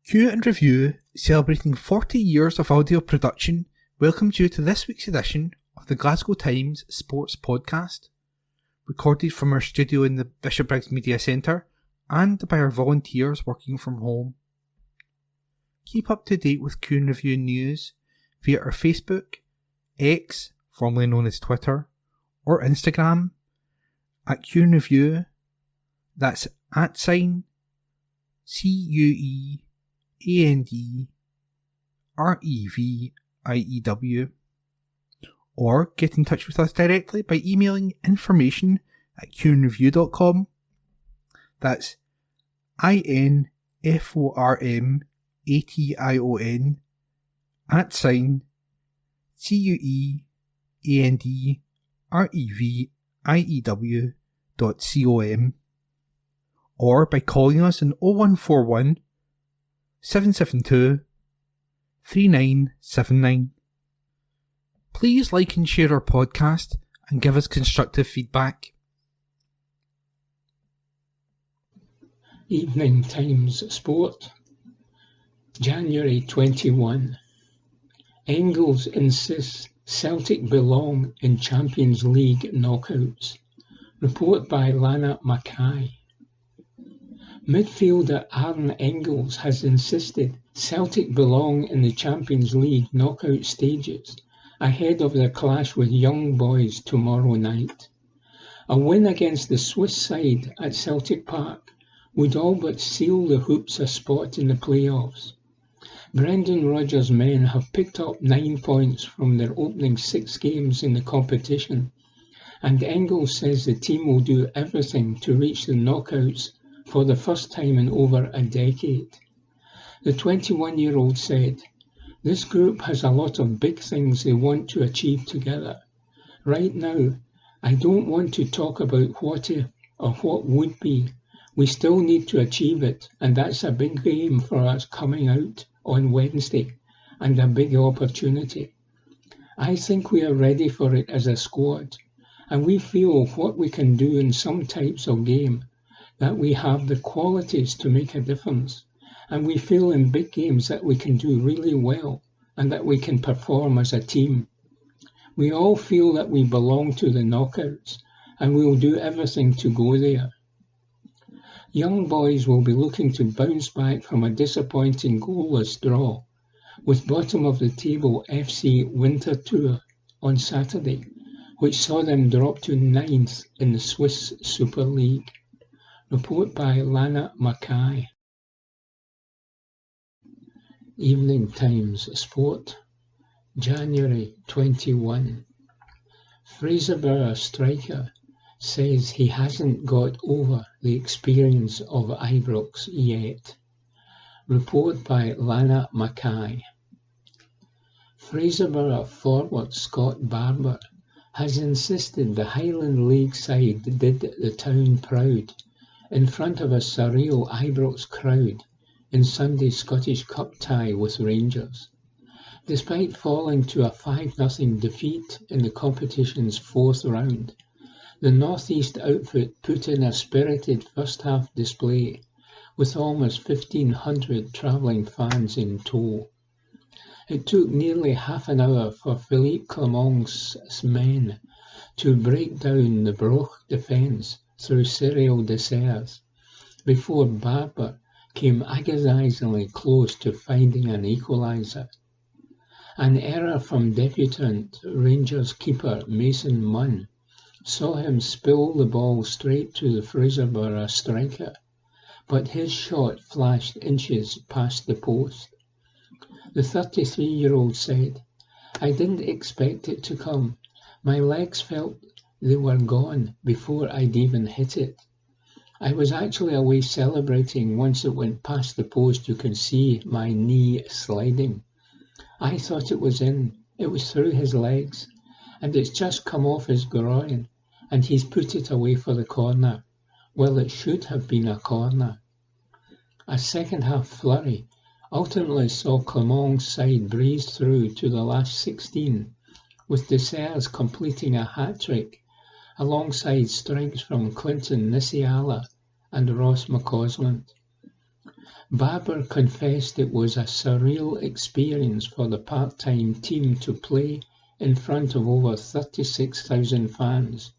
Q and Review, celebrating 40 years of audio production, welcomes you to this week's edition of the Glasgow Times Sports podcast, recorded from our studio in the Bishopbriggs Media Centre and by our volunteers working from home. Keep up to date with Q and Review news via our Facebook, X, formerly known as Twitter, or Instagram at Q and Review. That's @CUEANDREVIEW, or get in touch with us directly by emailing information@qandreview.com. That's INFORMATION @CUEANDREVIEW.com, or by calling us on 0141 772 3979. Please like and share our podcast and give us constructive feedback. Evening Times Sport, January 21. Engels insists Celtic belong in Champions League knockouts. Report by Lana Mackay. Midfielder Aaron Engels has insisted Celtic belong in the Champions League knockout stages ahead of their clash with Young Boys tomorrow night. A win against the Swiss side at Celtic Park would all but seal the Hoops a spot in the playoffs. Brendan Rodgers' men have picked up 9 points from their opening 6 games in the competition, and Engels says the team will do everything to reach the knockouts for the first time in over a decade. The 21-year-old said, "This group has a lot of big things they want to achieve together. Right now, I don't want to talk about what if or what would be. We still need to achieve it, and that's a big game for us coming out on Wednesday, and a big opportunity. I think we are ready for it as a squad, and we feel what we can do in some types of game, that we have the qualities to make a difference, and we feel in big games that we can do really well and that we can perform as a team. We all feel that we belong to the knockouts, and we will do everything to go there." Young Boys will be looking to bounce back from a disappointing goalless draw with bottom-of-the-table FC Winterthur on Saturday, which saw them drop to 9th in the Swiss Super League. Report by Lana Mackay. Evening Times Sport, January 21. Fraserburgh striker says he hasn't got over the experience of Ibrox yet. Report by Lana Mackay. Fraserburgh forward Scott Barber has insisted the Highland League side did the town proud in front of a surreal Ibrox crowd in Sunday's Scottish Cup tie with Rangers. Despite falling to a 5-0 defeat in the competition's 4th round, the North East outfit put in a spirited first-half display with almost 1,500 travelling fans in tow. It took nearly half an hour for Philippe Clement's men to break down the Broch defence through Cyril Desserts before Barber came agonisingly close to finding an equaliser. An error from debutant Rangers keeper Mason Munn saw him spill the ball straight to the Fraserburgh striker, but his shot flashed inches past the post. The 33-year-old said, "I didn't expect it to come. My legs felt they were gone before I'd even hit it. I was actually away celebrating once it went past the post. You can see my knee sliding. I thought it was in. It was through his legs, and it's just come off his groin, and he's put it away for the corner. Well, it should have been a corner." A second-half flurry ultimately saw Clement's side breeze through to the last 16, with Desserts completing a hat-trick alongside strikes from Clinton Nisiala and Ross McCausland. Barber confessed it was a surreal experience for the part-time team to play in front of over 36,000 fans,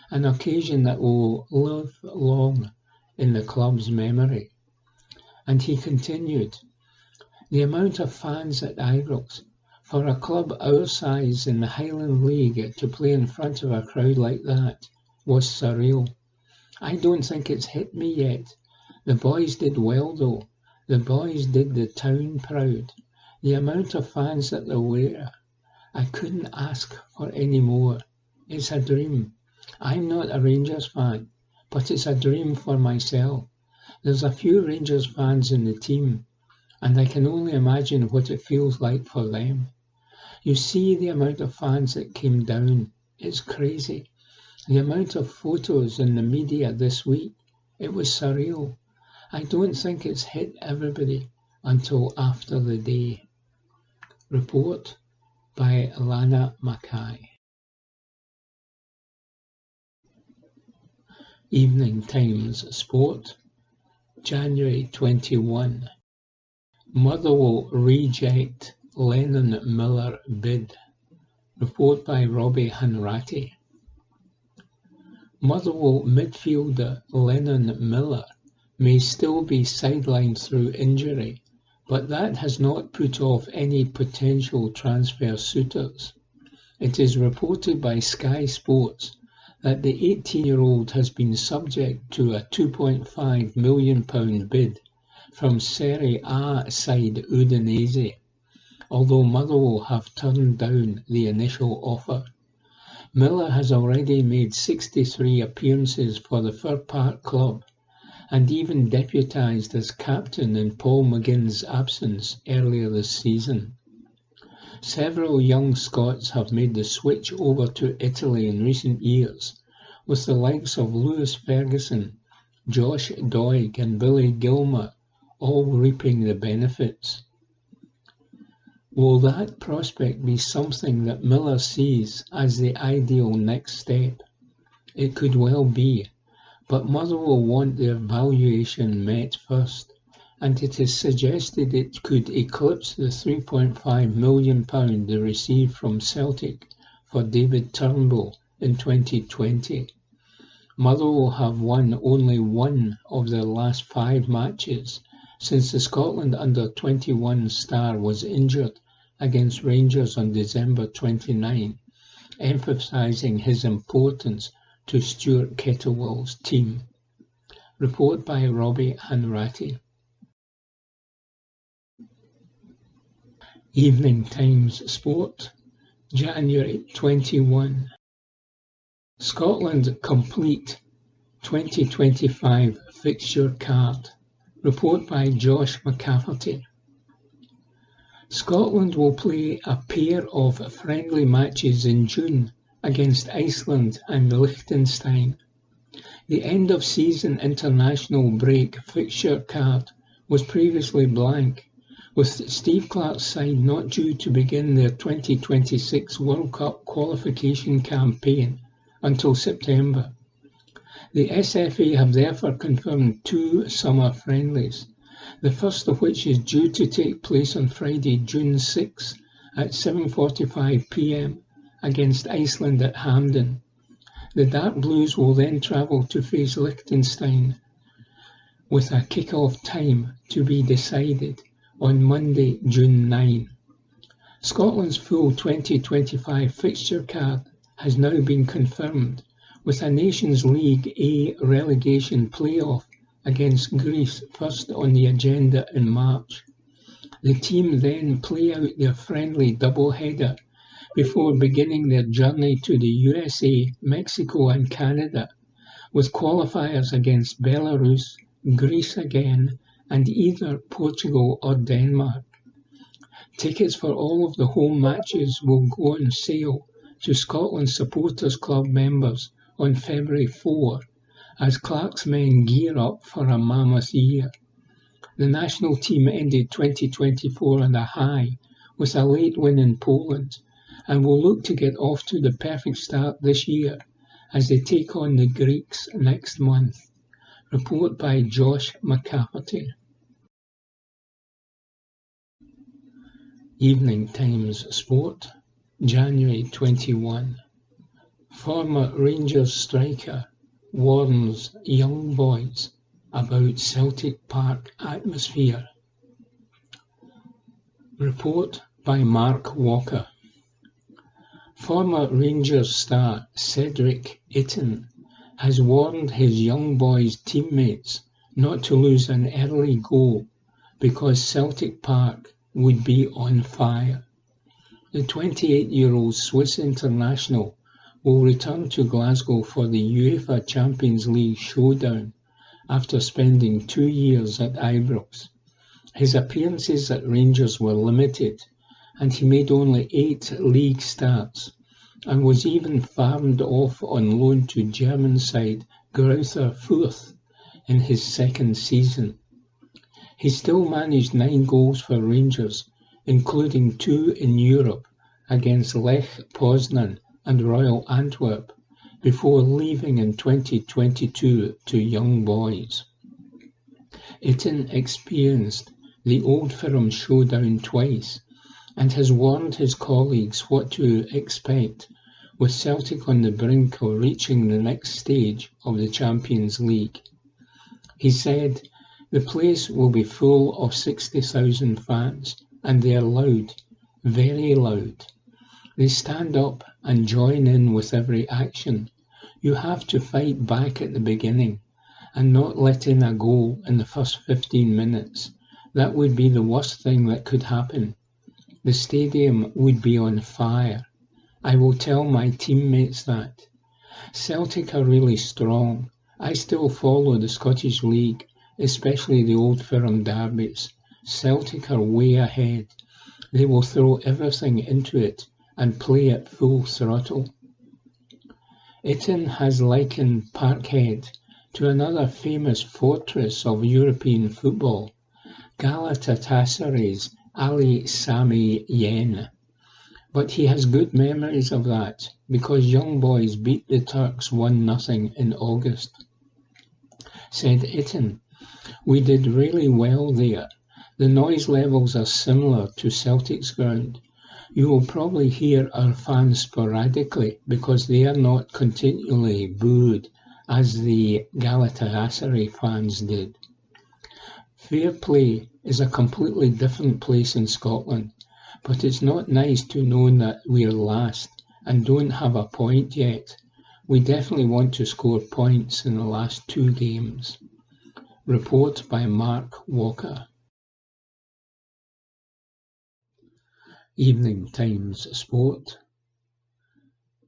an occasion that will live long in the club's memory. And he continued, "The amount of fans at Ibrox, for a club our size in the Highland League to play in front of a crowd like that, was surreal. I don't think it's hit me yet. The boys did well though. The boys did the town proud. The amount of fans that there were, I couldn't ask for any more. It's a dream. I'm not a Rangers fan, but it's a dream for myself. There's a few Rangers fans in the team, and I can only imagine what it feels like for them. You see the amount of fans that came down. It's crazy. The amount of photos in the media this week, it was surreal. I don't think it's hit everybody until after the day." Report by Lana Mackay. Evening Times Sport, January 21. Motherwell reject Lennon-Miller bid. Report by Robbie Hanratty. Motherwell midfielder Lennon-Miller may still be sidelined through injury, but that has not put off any potential transfer suitors. It is reported by Sky Sports that the 18-year-old has been subject to a £2.5 million bid from Serie A side Udinese, although Motherwell have turned down the initial offer. Miller has already made 63 appearances for the Fir Park club, and even deputised as captain in Paul McGinn's absence earlier this season. Several young Scots have made the switch over to Italy in recent years, with the likes of Lewis Ferguson, Josh Doig and Billy Gilmour all reaping the benefits. Will that prospect be something that Miller sees as the ideal next step? It could well be, but Motherwell want their valuation met first, and it is suggested it could eclipse the £3.5 million they received from Celtic for David Turnbull in 2020. Motherwell have won only one of their last 5 matches since the Scotland under-21 star was injured against Rangers on December 29, emphasising his importance to Stuart Kettlewell's team. Report by Robbie Hanratty. Evening Times Sport, January 21. Scotland complete 2025 fixture card. Report by Josh McCafferty. Scotland will play a pair of friendly matches in June against Iceland and Liechtenstein. The end-of-season international break fixture card was previously blank, with Steve Clarke's side not due to begin their 2026 World Cup qualification campaign until September. The SFA have therefore confirmed 2 summer friendlies, the first of which is due to take place on Friday, June 6 at 7:45 p.m. against Iceland at Hampden. The Dark Blues will then travel to face Liechtenstein, with a kick-off time to be decided on Monday, June 9. Scotland's full 2025 fixture card has now been confirmed, with a Nations League A relegation playoff against Greece first on the agenda in March. The team then play out their friendly double-header before beginning their journey to the USA, Mexico and Canada, with qualifiers against Belarus, Greece again, and either Portugal or Denmark. Tickets for all of the home matches will go on sale to Scotland Supporters Club members on February 4, as Clarke's men gear up for a mammoth year. The national team ended 2024 on a high, with a late win in Poland, and will look to get off to the perfect start this year as they take on the Greeks next month. Report by Josh McCafferty. Evening Times Sport, January 21. Former Rangers striker warns young boys about Celtic Park atmosphere. Report by Mark Walker. Former Rangers star Cedric Itten has warned his young boys' teammates not to lose an early goal because Celtic Park would be on fire. The 28-year-old Swiss international will return to Glasgow for the UEFA Champions League showdown after spending 2 years at Ibrox. His appearances at Rangers were limited, and he made only 8 league starts, and was even farmed off on loan to German side Greuther Fürth in his second season. He still managed 9 goals for Rangers, including 2 in Europe against Lech Poznan and Royal Antwerp, before leaving in 2022 to young boys. Itten experienced the Old Firm showdown twice and has warned his colleagues what to expect with Celtic on the brink of reaching the next stage of the Champions League. He said, "The place will be full of 60,000 fans, and they are loud, very loud. They stand up and join in with every action. You have to fight back at the beginning and not let in a goal in the first 15 minutes. That would be the worst thing that could happen. The stadium would be on fire. I will tell my teammates that. Celtic are really strong. I still follow the Scottish League, especially the Old Firm derbies. Celtic are way ahead. They will throw everything into it and play at full throttle." Itten has likened Parkhead to another famous fortress of European football, Galatasaray's Ali Sami Yen. But he has good memories of that because young boys beat the Turks 1-0 in August. Said Itten, "We did really well there. The noise levels are similar to Celtic's ground. You will probably hear our fans sporadically because they are not continually booed as the Galatasaray fans did. Fair play is a completely different place in Scotland, but it's not nice to know that we're last and don't have a point yet. We definitely want to score points in the last 2 games." Report by Mark Walker. Evening Times Sport,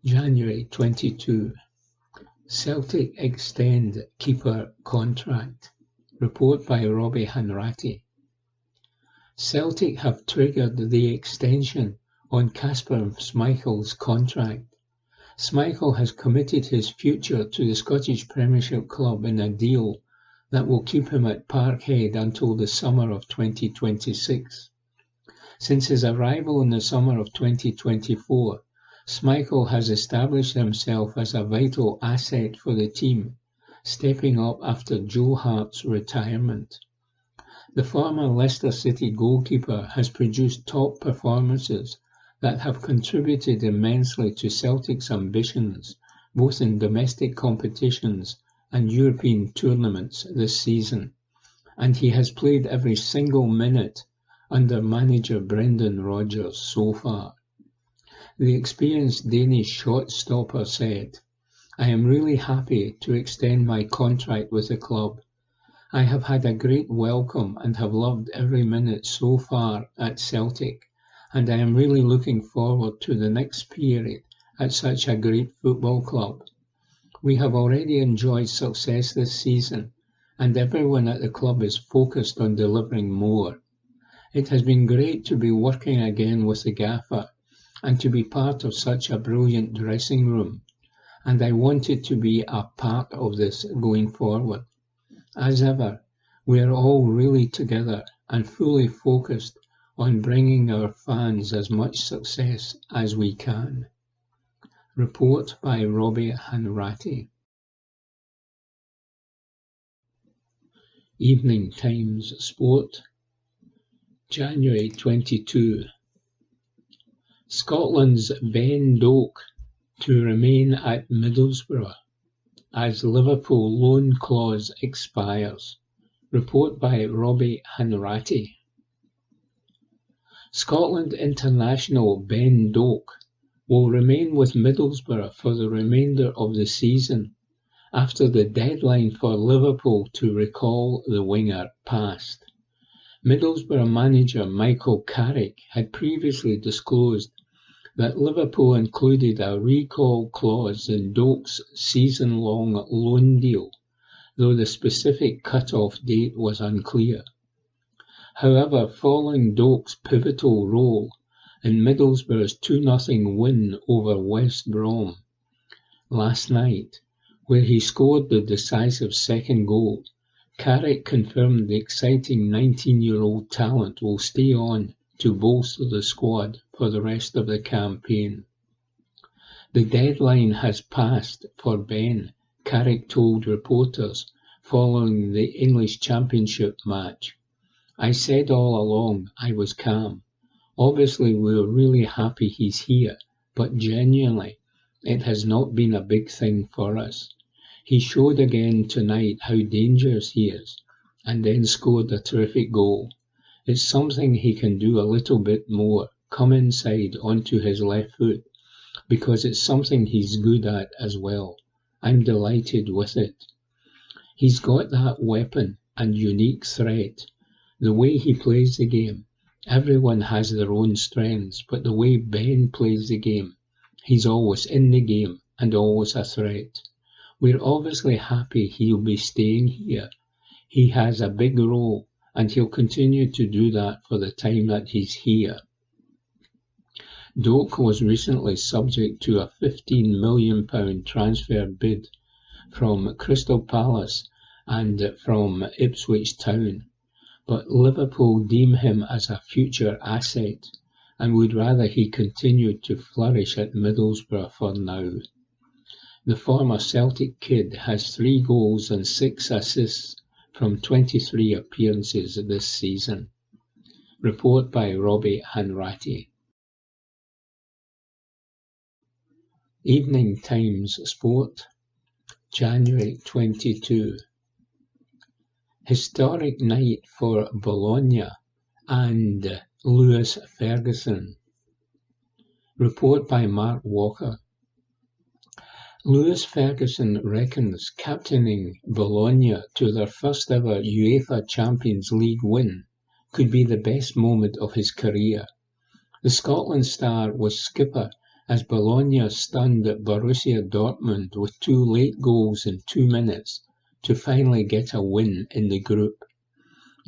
January 22. Celtic extend keeper contract. Report by Robbie Hanratty. Celtic have triggered the extension on Kasper Schmeichel's contract. Schmeichel has committed his future to the Scottish Premiership club in a deal that will keep him at Parkhead until the summer of 2026. Since his arrival in the summer of 2024, Schmeichel has established himself as a vital asset for the team, stepping up after Joe Hart's retirement. The former Leicester City goalkeeper has produced top performances that have contributed immensely to Celtic's ambitions, both in domestic competitions and European tournaments this season, and he has played every single minute under manager Brendan Rodgers so far. The experienced Danish shot-stopper said, "I am really happy to extend my contract with the club. I have had a great welcome and have loved every minute so far at Celtic, and I am really looking forward to the next period at such a great football club. We have already enjoyed success this season, and everyone at the club is focused on delivering more. It has been great to be working again with the gaffer and to be part of such a brilliant dressing room, and I wanted to be a part of this going forward. As ever, we are all really together and fully focused on bringing our fans as much success as we can." Report by Robbie Hanratty. Evening Times Sport, January 22. Scotland's Ben Doak to remain at Middlesbrough as Liverpool loan clause expires. Report by Robbie Hanratty. Scotland international Ben Doak will remain with Middlesbrough for the remainder of the season after the deadline for Liverpool to recall the winger passed. Middlesbrough manager Michael Carrick had previously disclosed that Liverpool included a recall clause in Doak's season-long loan deal, though the specific cut-off date was unclear. However, following Doak's pivotal role in Middlesbrough's 2-0 win over West Brom last night, where he scored the decisive second goal, Carrick confirmed the exciting 19-year-old talent will stay on to bolster the squad for the rest of the campaign. The deadline has passed for Ben, Carrick told reporters following the English Championship match. I said all along I was calm. Obviously we're really happy he's here, but genuinely, it has not been a big thing for us. He showed again tonight how dangerous he is, and then scored a terrific goal. It's something he can do a little bit more, come inside onto his left foot, because it's something he's good at as well. I'm delighted with it. He's got that weapon and unique threat. The way he plays the game, everyone has their own strengths, but the way Ben plays the game, he's always in the game and always a threat. We're obviously happy he'll be staying here. He has a big role, and he'll continue to do that for the time that he's here. Doak was recently subject to a £15 million transfer bid from Crystal Palace and from Ipswich Town, but Liverpool deem him as a future asset and would rather he continued to flourish at Middlesbrough for now. The former Celtic kid has 3 goals and 6 assists from 23 appearances this season. Report by Robbie Hanratty. Evening Times Sport, January 22. Historic night for Bologna and Lewis Ferguson. Report by Mark Walker. Lewis Ferguson reckons captaining Bologna to their first ever UEFA Champions League win could be the best moment of his career. The Scotland star was skipper as Bologna stunned Borussia Dortmund with 2 late goals in 2 minutes to finally get a win in the group.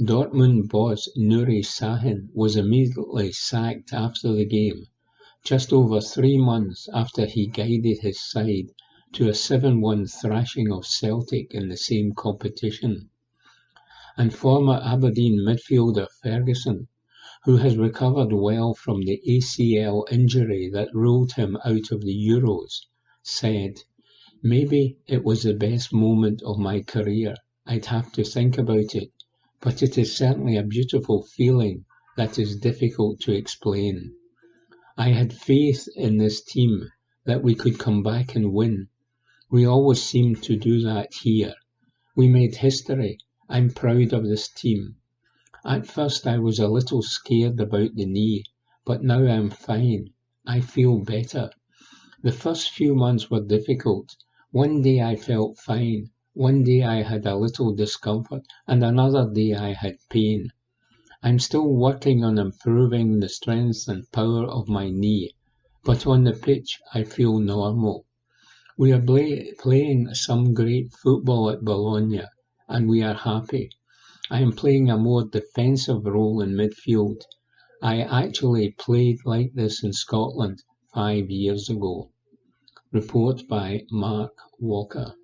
Dortmund boss Nuri Sahin was immediately sacked after the game, just over 3 months after he guided his side to a 7-1 thrashing of Celtic in the same competition. And former Aberdeen midfielder Ferguson, who has recovered well from the ACL injury that ruled him out of the Euros, said, "Maybe it was the best moment of my career. I'd have to think about it, but it is certainly a beautiful feeling that is difficult to explain. I had faith in this team that we could come back and win. We always seem to do that here. We made history. I'm proud of this team. At first I was a little scared about the knee, but now I'm fine. I feel better. The first few months were difficult. One day I felt fine. One day I had a little discomfort, and another day I had pain. I'm still working on improving the strength and power of my knee, but on the pitch I feel normal. We are playing some great football at Bologna, and we are happy. I am playing a more defensive role in midfield. I actually played like this in Scotland 5 years ago." Report by Mark Walker.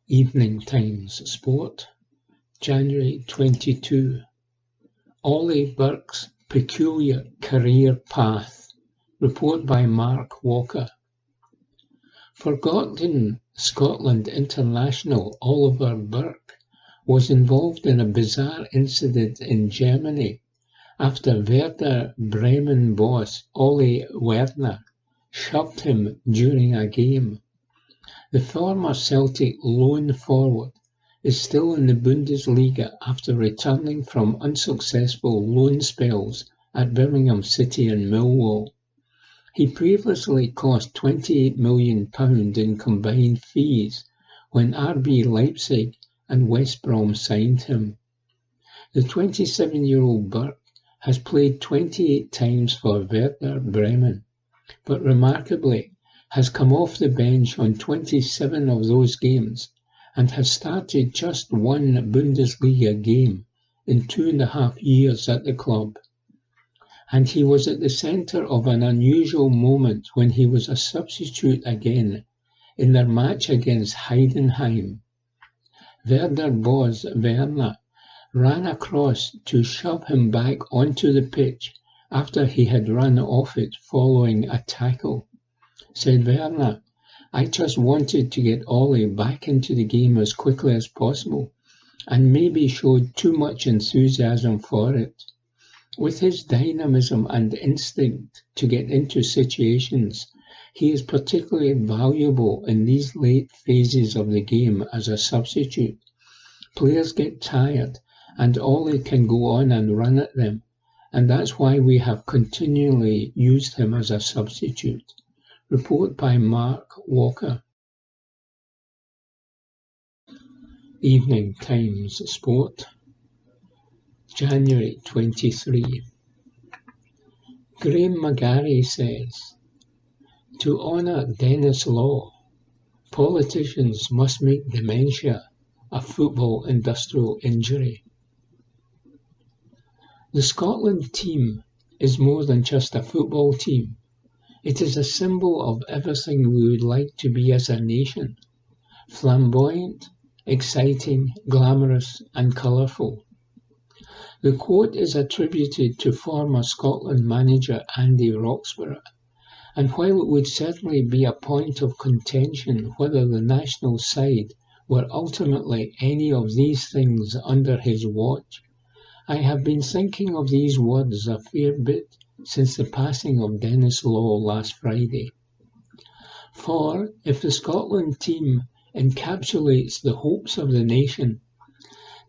Evening Times Sport, January 22. Ollie Burke's peculiar career path. Report by Mark Walker. Forgotten Scotland international Oliver Burke was involved in a bizarre incident in Germany after Werder Bremen boss Ole Werner shoved him during a game. The former Celtic loan forward is still in the Bundesliga after returning from unsuccessful loan spells at Birmingham City and Millwall. He previously cost £28 million in combined fees when RB Leipzig and West Brom signed him. The 27-year-old Burke has played 28 times for Werder Bremen, but remarkably has come off the bench on 27 of those games and has started just one Bundesliga game in 2.5 years at the club. And he was at the centre of an unusual moment when he was a substitute again in their match against Heidenheim. Werder boss Werner ran across to shove him back onto the pitch after he had run off it following a tackle. Said Werner, "I just wanted to get Ole back into the game as quickly as possible, and maybe showed too much enthusiasm for it. With his dynamism and instinct to get into situations, he is particularly valuable in these late phases of the game as a substitute. Players get tired, and Ole can go on and run at them, and that's why we have continually used him as a substitute." Report by Mark Walker. Evening Times Sport, January 23. Graham McGarry says, "To honour Dennis Law, politicians must make dementia a football industrial injury." The Scotland team is more than just a football team. It is a symbol of everything we would like to be as a nation: flamboyant, exciting, glamorous and colourful. The quote is attributed to former Scotland manager Andy Roxburgh, and while it would certainly be a point of contention whether the national side were ultimately any of these things under his watch, I have been thinking of these words a fair bit since the passing of Dennis Law last Friday. For if the Scotland team encapsulates the hopes of the nation,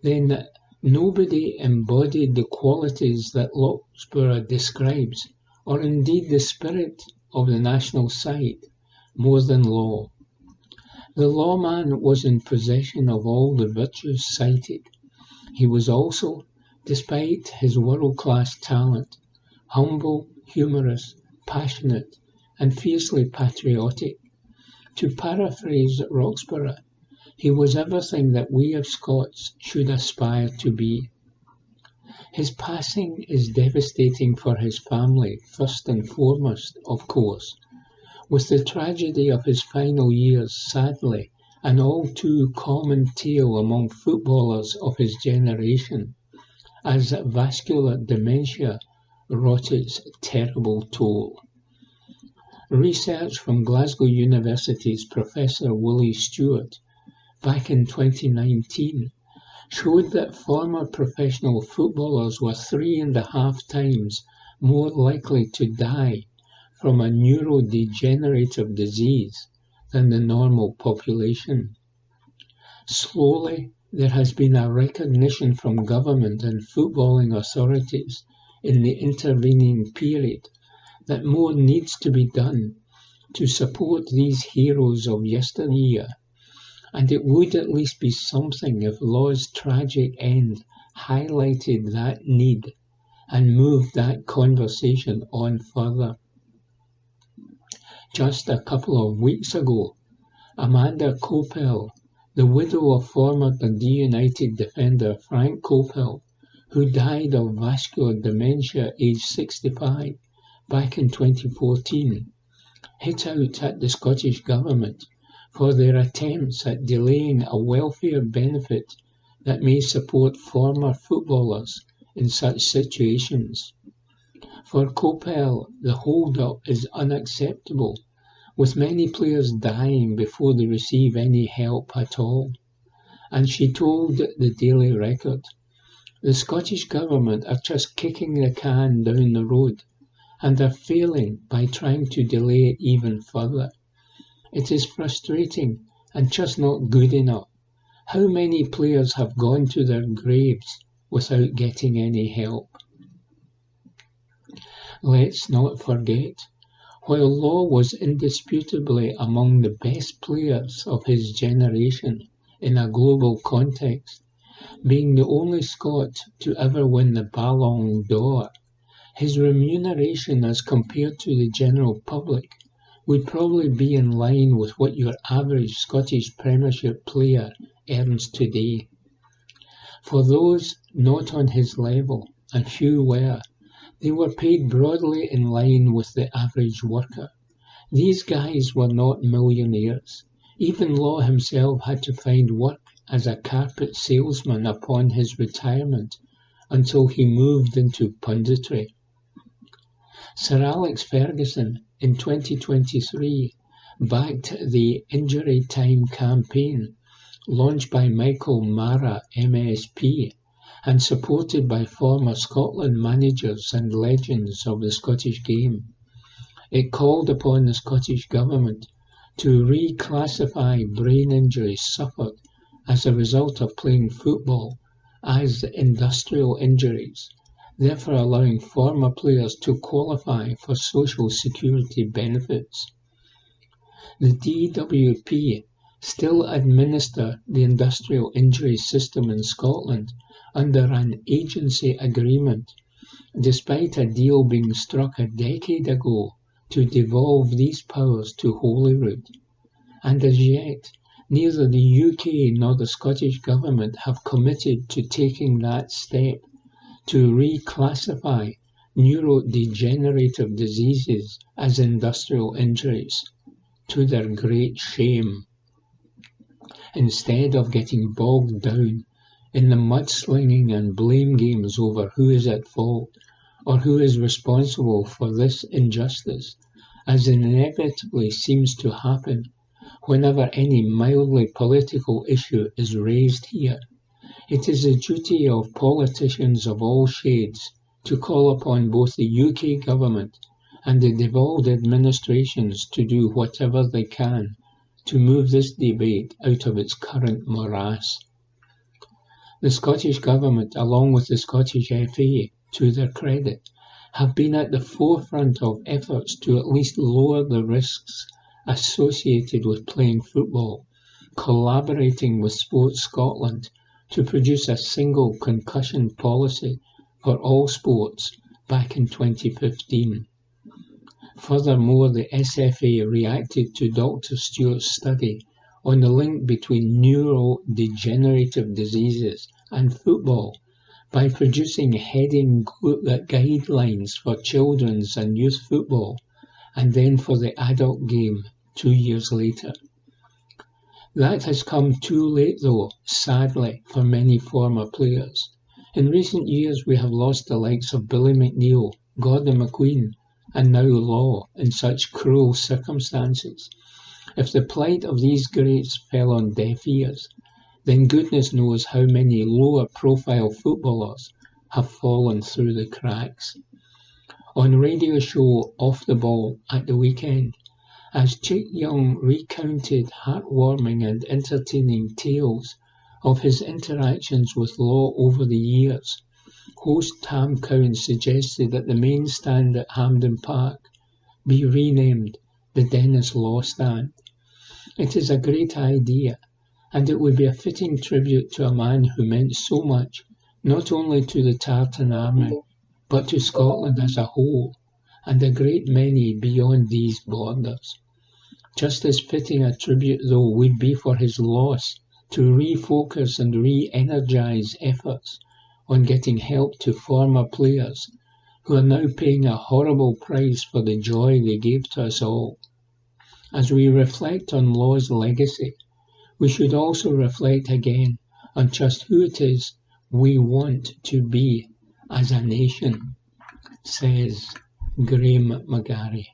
then nobody embodied the qualities that Roxburgh describes, or indeed the spirit of the national side, more than Law. The lawman was in possession of all the virtues cited. He was also, despite his world-class talent, humble, humorous, passionate, and fiercely patriotic. To paraphrase Roxburgh, he was everything that we as Scots should aspire to be. His passing is devastating for his family, first and foremost, of course, with the tragedy of his final years sadly an all too common tale among footballers of his generation, as vascular dementia wrought its terrible toll. Research from Glasgow University's Professor Willie Stewart back in 2019 showed that former professional footballers were 3.5 times more likely to die from a neurodegenerative disease than the normal population. Slowly, there has been a recognition from government and footballing authorities in the intervening period that more needs to be done to support these heroes of yesteryear, and it would at least be something if Law's tragic end highlighted that need and moved that conversation on further. Just a couple of weeks ago, Amanda Coppell, the widow of former Dundee United defender Frank Coppell, who died of vascular dementia aged 65 back in 2014, hit out at the Scottish Government for their attempts at delaying a welfare benefit that may support former footballers in such situations. For Coppell, the hold-up is unacceptable, with many players dying before they receive any help at all. And she told the Daily Record, The Scottish Government are just kicking the can down the road, and are failing by trying to delay it even further. It is frustrating and just not good enough. How many players have gone to their graves without getting any help? Let's not forget, while Law was indisputably among the best players of his generation in a global context, being the only Scot to ever win the Ballon d'Or, his remuneration as compared to the general public would probably be in line with what your average Scottish Premiership player earns today. For those not on his level, and few were, they were paid broadly in line with the average worker. These guys were not millionaires. Even Law himself had to find work as a carpet salesman upon his retirement until he moved into punditry. Sir Alex Ferguson in 2023 backed the Injury Time campaign launched by Michael Mara MSP and supported by former Scotland managers and legends of the Scottish game. It called upon the Scottish Government to reclassify brain injuries suffered as a result of playing football as industrial injuries, therefore allowing former players to qualify for social security benefits. The DWP still administer the industrial injury system in Scotland under an agency agreement, despite a deal being struck a decade ago to devolve these powers to Holyrood. And as yet, neither the UK nor the Scottish Government have committed to taking that step to reclassify neurodegenerative diseases as industrial injuries, to their great shame. Instead of getting bogged down in the mudslinging and blame games over who is at fault or who is responsible for this injustice, as inevitably seems to happen whenever any mildly political issue is raised here, it is the duty of politicians of all shades to call upon both the UK Government and the devolved administrations to do whatever they can to move this debate out of its current morass. The Scottish Government, along with the Scottish FA, to their credit, have been at the forefront of efforts to at least lower the risks associated with playing football, collaborating with Sports Scotland to produce a single concussion policy for all sports back in 2015. Furthermore, the SFA reacted to Dr. Stewart's study on the link between neurodegenerative diseases and football by producing heading guidelines for children's and youth football and then for the adult game 2 years later. That has come too late though, sadly, for many former players. In recent years we have lost the likes of Billy McNeill, Gordon McQueen, and now Law in such cruel circumstances. If the plight of these greats fell on deaf ears, then goodness knows how many lower profile footballers have fallen through the cracks. On radio show Off the Ball at the weekend, as Chick Young recounted heartwarming and entertaining tales of his interactions with Law over the years, host Tam Cowan suggested that the main stand at Hampden Park be renamed the Dennis Law Stand. It is a great idea, and it would be a fitting tribute to a man who meant so much, not only to the Tartan Army, but to Scotland as a whole, and a great many beyond these borders. Just as fitting a tribute, though, would be for his loss to refocus and re-energise efforts on getting help to former players who are now paying a horrible price for the joy they gave to us all. As we reflect on Law's legacy, we should also reflect again on just who it is we want to be as a nation, says Graham McGarry.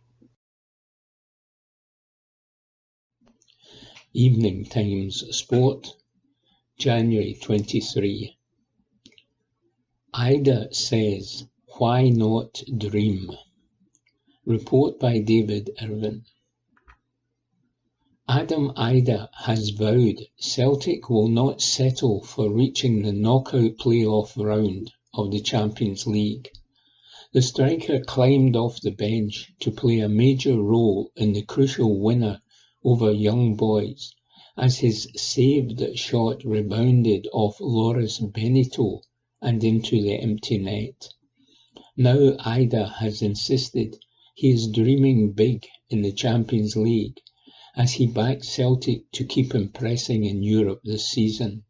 Evening Times Sport, January 23. Ida says, "Why not dream?" Report by David Irvin. Adam Ida has vowed Celtic will not settle for reaching the knockout playoff round of the Champions League. The striker climbed off the bench to play a major role in the crucial winner over Young Boys, as his saved shot rebounded off Loris Benito and into the empty net. Now Ida has insisted he is dreaming big in the Champions League, as he backs Celtic to keep impressing in Europe this season.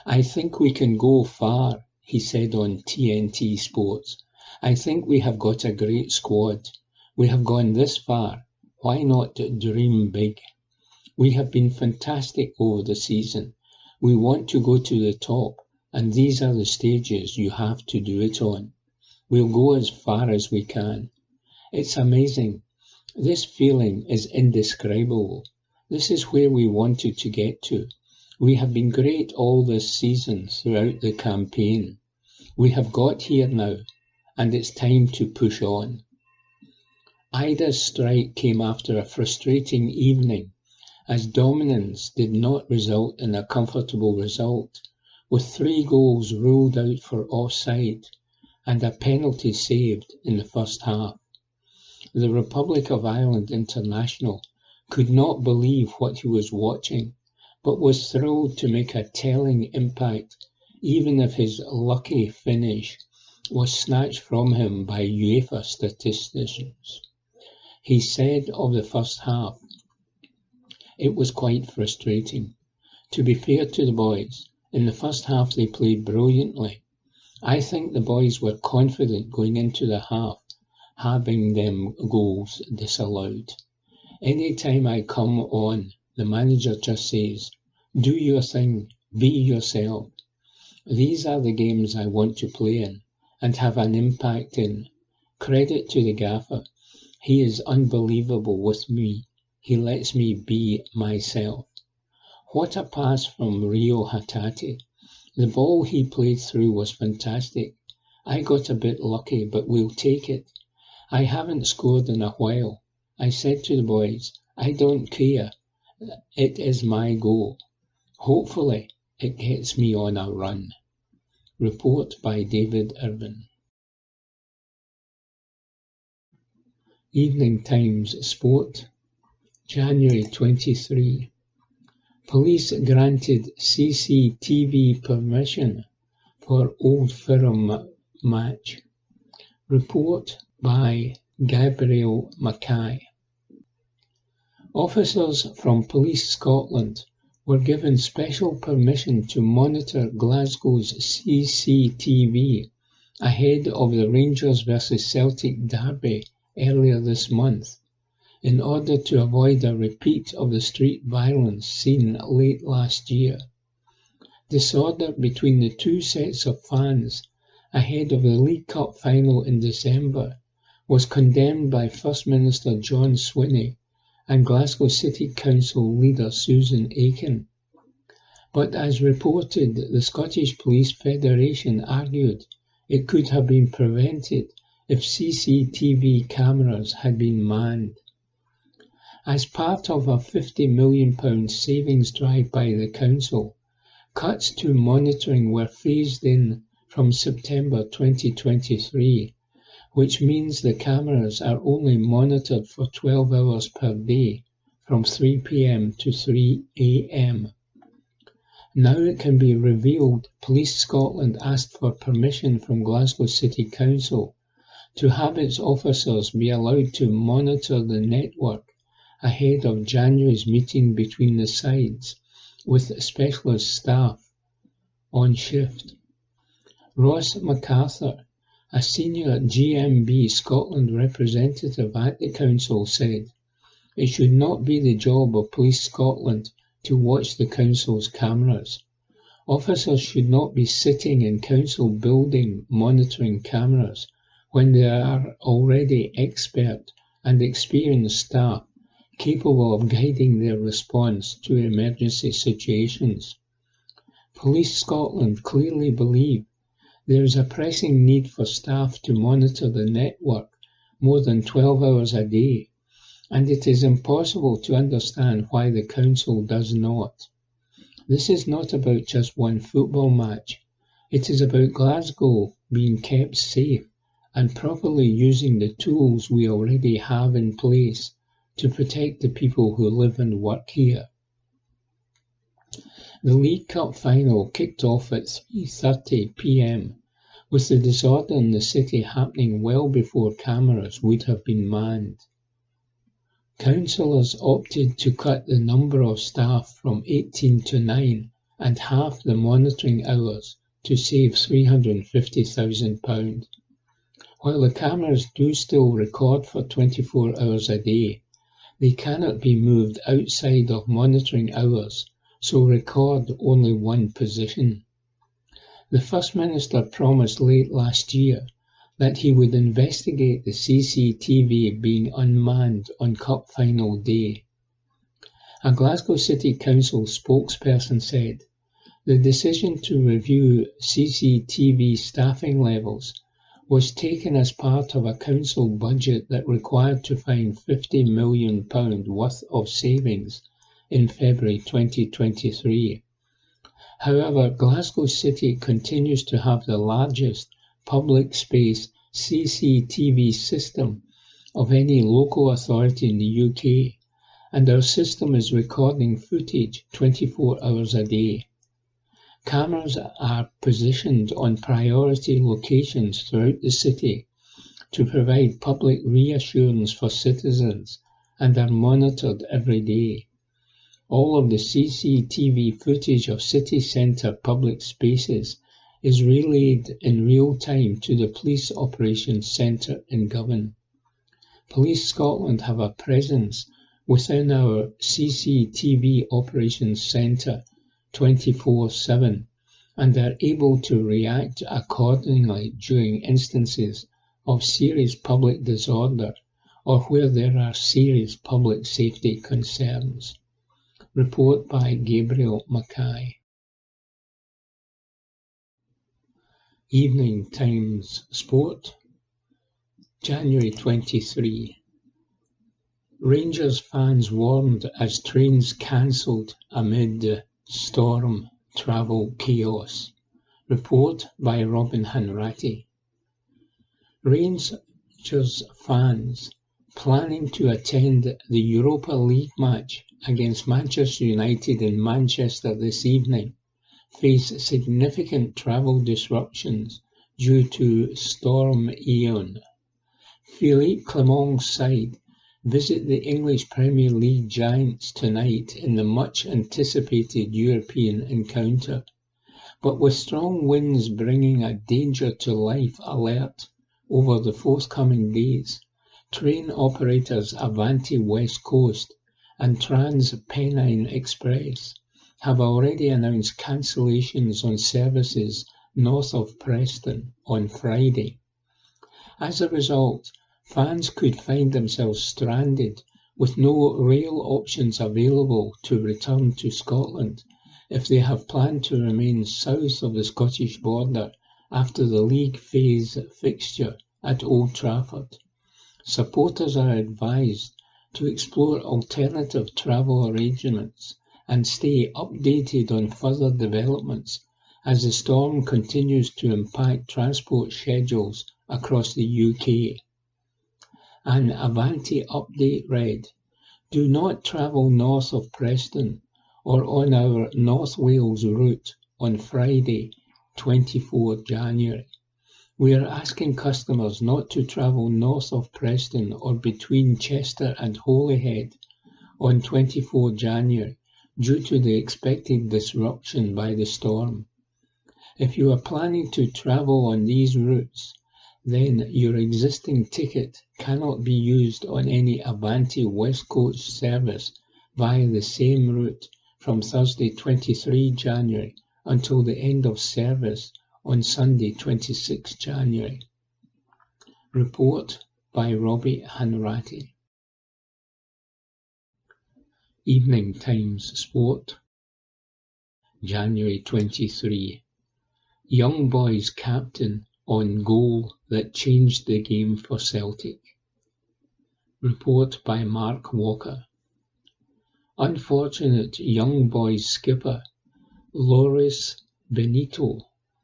"I think we can go far," he said on TNT Sports. "I think we have got a great squad. We have gone this far. Why not dream big? We have been fantastic over the season. We want to go to the top, and these are the stages you have to do it on. We'll go as far as we can. It's amazing. This feeling is indescribable. This is where we wanted to get to. We have been great all this season throughout the campaign. We have got here now, and it's time to push on." Ida's strike came after a frustrating evening, as dominance did not result in a comfortable result, with 3 goals ruled out for offside and a penalty saved in the first half. The Republic of Ireland international could not believe what he was watching, but was thrilled to make a telling impact, even if his lucky finish was snatched from him by UEFA statisticians. He said of the first half, "It was quite frustrating. To be fair to the boys, in the first half they played brilliantly. I think the boys were confident going into the half, having them goals disallowed. Any time I come on, the manager just says, 'Do your thing, be yourself.' These are the games I want to play in and have an impact in. Credit to the gaffer. He is unbelievable with me. He lets me be myself." What a pass from Rio Hatate. The ball he played through was fantastic. I got a bit lucky, but we'll take it. I haven't scored in a while. I said to the boys, "I don't care. It is my goal. Hopefully, it gets me on a run." Report by David Irvin. Evening Times Sport, January 23. Police granted CCTV permission for Old Firm match. Report by Gabriel Mackay. Officers from Police Scotland were given special permission to monitor Glasgow's CCTV ahead of the Rangers vs Celtic derby earlier this month, in order to avoid a repeat of the street violence seen late last year. Disorder between the two sets of fans ahead of the League Cup final in December was condemned by First Minister John Swinney and Glasgow City Council leader Susan Aiken. But as reported, the Scottish Police Federation argued it could have been prevented if CCTV cameras had been manned. As part of a £50 million savings drive by the Council, cuts to monitoring were phased in from September 2023, which means the cameras are only monitored for 12 hours per day, from 3 p.m. to 3 a.m. Now it can be revealed Police Scotland asked for permission from Glasgow City Council to have its officers be allowed to monitor the network ahead of January's meeting between the sides, with specialist staff on shift. Ross MacArthur, a senior GMB Scotland representative at the Council, said, "It should not be the job of Police Scotland to watch the Council's cameras. Officers should not be sitting in Council building monitoring cameras when there are already expert and experienced staff capable of guiding their response to emergency situations. Police Scotland clearly believe There is a pressing need for staff to monitor the network more than 12 hours a day, and it is impossible to understand why the council does not. This is not about just one football match. It is about Glasgow being kept safe and properly using the tools we already have in place to protect the people who live and work here. The League Cup final kicked off at 3:30 p.m, with the disorder in the city happening well before cameras would have been manned. Councillors opted to cut the number of staff from 18 to 9 and half the monitoring hours to save £350,000. While the cameras do still record for 24 hours a day, they cannot be moved outside of monitoring hours, so record only one position. The First Minister promised late last year that he would investigate the CCTV being unmanned on Cup Final day. A Glasgow City Council spokesperson said, "The decision to review CCTV staffing levels was taken as part of a council budget that required to find £50 million worth of savings in February 2023. However, Glasgow City continues to have the largest public space CCTV system of any local authority in the UK, and our system is recording footage 24 hours a day. Cameras are positioned on priority locations throughout the city to provide public reassurance for citizens and are monitored every day. All of the CCTV footage of city centre public spaces is relayed in real time to the Police Operations Centre in Govan. Police Scotland have a presence within our CCTV Operations Centre 24/7 and are able to react accordingly during instances of serious public disorder or where there are serious public safety concerns. Report by Gabriel Mackay. Evening Times Sport, January 23. Rangers fans warned as trains cancelled amid storm travel chaos. Report by Robin Hanratty. Rangers fans planning to attend the Europa League match against Manchester United in Manchester this evening face significant travel disruptions due to Storm Ian. Philippe Clement's side visit the English Premier League giants tonight in the much-anticipated European encounter, but with strong winds bringing a danger-to-life alert over the forthcoming days, train operators Avanti West Coast and Trans-Pennine Express have already announced cancellations on services north of Preston on Friday. As a result, fans could find themselves stranded with no rail options available to return to Scotland if they have planned to remain south of the Scottish border after the league phase fixture at Old Trafford. Supporters are advised to explore alternative travel arrangements and stay updated on further developments as the storm continues to impact transport schedules across the UK. An Avanti update read, "Do not travel north of Preston or on our North Wales route on Friday, 24 January. We are asking customers not to travel north of Preston or between Chester and Holyhead on 24 January due to the expected disruption by the storm. If you are planning to travel on these routes, then your existing ticket cannot be used on any Avanti West Coast service via the same route from Thursday 23 January until the end of service on Sunday 26 January. Report by Robbie Hanratty. Evening Times Sport, January 23. young boys captain on goal that changed the game for Celtic. Report by Mark Walker. Unfortunate young boys skipper Loris Benito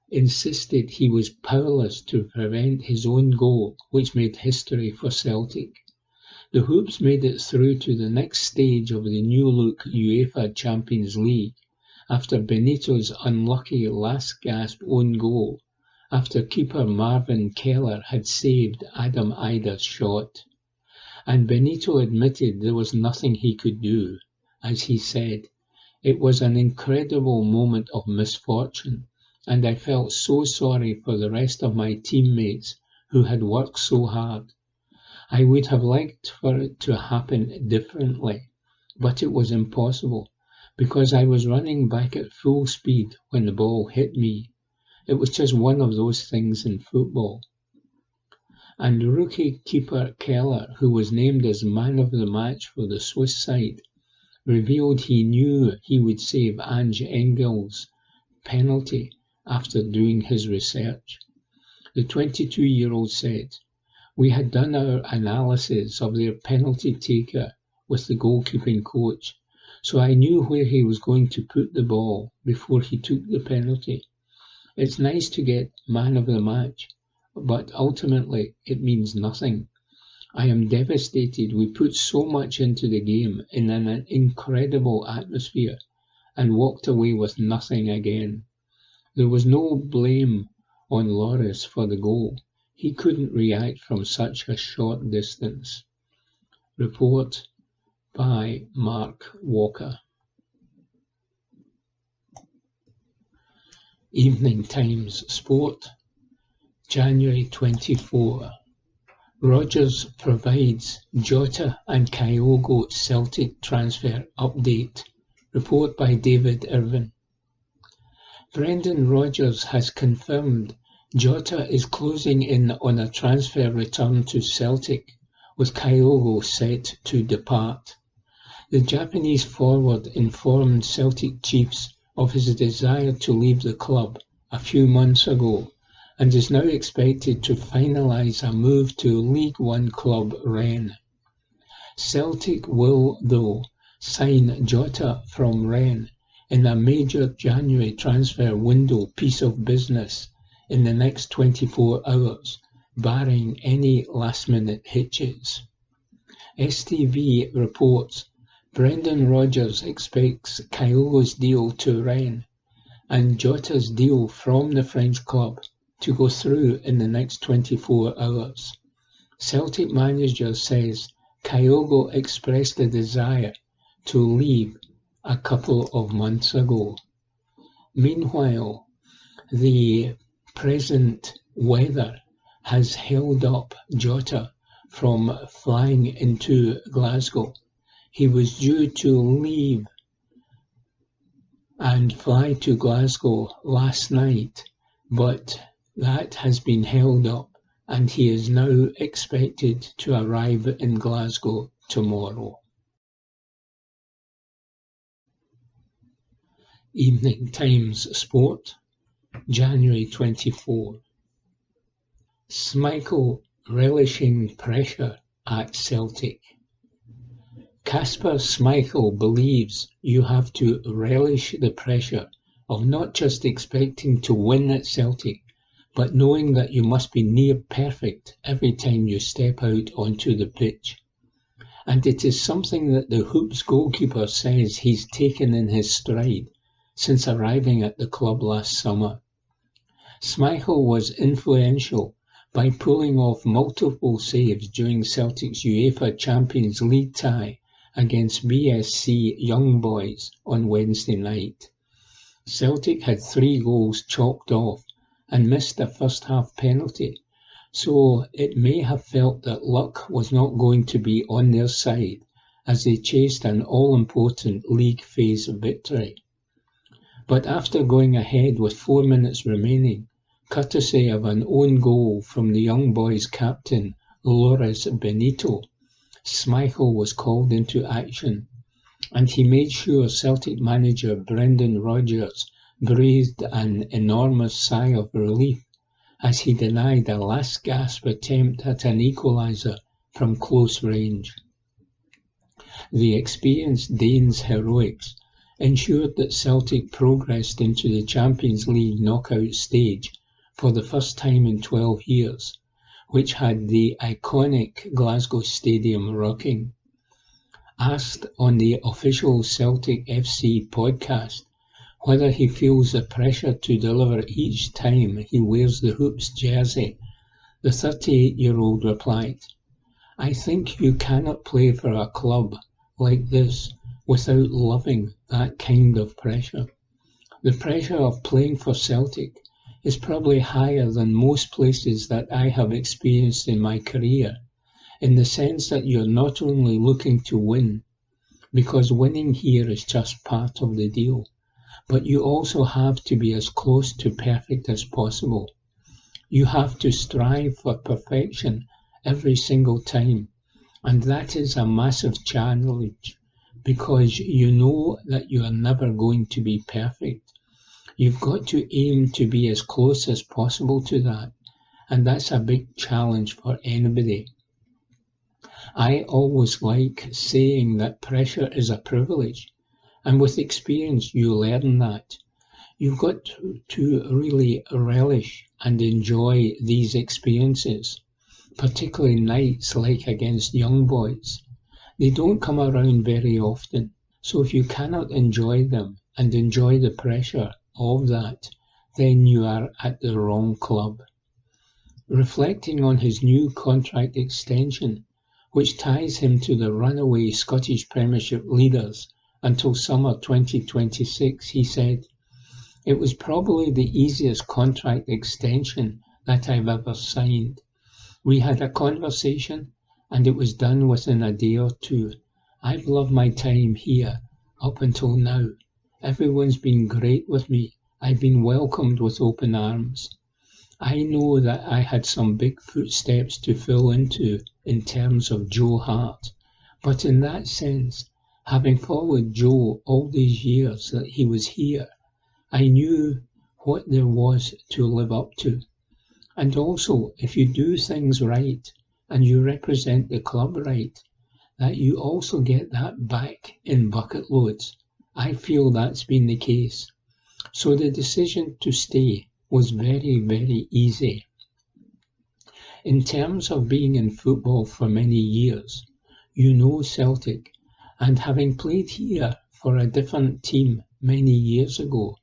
insisted he was powerless to prevent his own goal, which made history for Celtic. The Hoops made it through to the next stage of the new-look UEFA Champions League after Benito's unlucky last-gasp own goal, after keeper Marvin Keller had saved Adam Ida's shot. And Benito admitted there was nothing he could do. As he said, "It was an incredible moment of misfortune, and I felt so sorry for the rest of my teammates who had worked so hard. I would have liked for it to happen differently, but it was impossible, because I was running back at full speed when the ball hit me. It was just one of those things in football." And rookie keeper Keller, who was named as man of the match for the Swiss side, revealed he knew he would save Ange Engel's penalty after doing his research. The 22-year-old said, "We had done our analysis of their penalty taker with the goalkeeping coach, so I knew where he was going to put the ball before he took the penalty. It's nice to get man of the match, but ultimately it means nothing. I am devastated. We put so much into the game in an incredible atmosphere and walked away with nothing again. There was no blame on Loris for the goal. He couldn't react from such a short distance." Report by Mark Walker. Evening Times Sport, January 24. Rodgers provides Jota and Kyogo Celtic transfer update. Report by David Irvin. Brendan Rodgers has confirmed Jota is closing in on a transfer return to Celtic, with Kyogo set to depart. The Japanese forward informed Celtic chiefs of his desire to leave the club a few months ago, and is now expected to finalise a move to League One club Rennes. Celtic will, though, sign Jota from Rennes in a major January transfer window piece of business in the next 24 hours, barring any last-minute hitches. STV reports Brendan Rodgers expects Kyogo's deal to Rennes and Jota's deal from the French club to go through in the next 24 hours. Celtic manager says Kyogo expressed a desire to leave a couple of months ago. Meanwhile, the present weather has held up Jota from flying into Glasgow. He was due to leave and fly to Glasgow last night, but that has been held up, and he is now expected to arrive in Glasgow tomorrow. Evening Times Sport, January 24. Schmeichel relishing pressure at Celtic. Kasper Schmeichel believes you have to relish the pressure of not just expecting to win at Celtic, but knowing that you must be near perfect every time you step out onto the pitch. And it is something that the Hoops goalkeeper says he's taken in his stride since arriving at the club last summer. Schmeichel was influential by pulling off multiple saves during Celtic's UEFA Champions League tie against BSC Young Boys on Wednesday night. Celtic had 3 goals chalked off and missed a first-half penalty, so it may have felt that luck was not going to be on their side as they chased an all-important league phase victory. But after going ahead with 4 minutes remaining, courtesy of an own goal from the young boys' captain Loris Benito, Schmeichel was called into action, and he made sure Celtic manager Brendan Rodgers breathed an enormous sigh of relief as he denied a last-gasp attempt at an equaliser from close range. The experienced Danes' heroics ensured that Celtic progressed into the Champions League knockout stage for the first time in 12 years, which had the iconic Glasgow Stadium rocking. Asked on the official Celtic FC podcast whether he feels the pressure to deliver each time he wears the Hoops jersey, the 38-year-old replied, "I think you cannot play for a club like this without loving that kind of pressure. The pressure of playing for Celtic is probably higher than most places that I have experienced in my career, in the sense that you're not only looking to win, because winning here is just part of the deal, but you also have to be as close to perfect as possible. You have to strive for perfection every single time, and that is a massive challenge because you know that you are never going to be perfect. You've got to aim to be as close as possible to that, and that's a big challenge for anybody. I always like saying that pressure is a privilege, and with experience you learn that. You've got to really relish and enjoy these experiences, particularly nights like against young boys. They don't come around very often, so if you cannot enjoy them and enjoy the pressure of that, then you are at the wrong club. Reflecting on his new contract extension, which ties him to the runaway Scottish Premiership leaders until summer 2026, he said, "It was probably the easiest contract extension that I've ever signed. We had a conversation and it was done within a day or two. I've loved my time here up until now. Everyone's been great with me. I've been welcomed with open arms. I know that I had some big footsteps to fill into in terms of Joe Hart, but in that sense, having followed Joe all these years that he was here, I knew what there was to live up to. And also, if you do things right and you represent the club right, that you also get that back in bucket loads. I feel that's been the case. So the decision to stay was very, very easy. In terms of being in football for many years, you know Celtic, and having played here for a different team many years ago,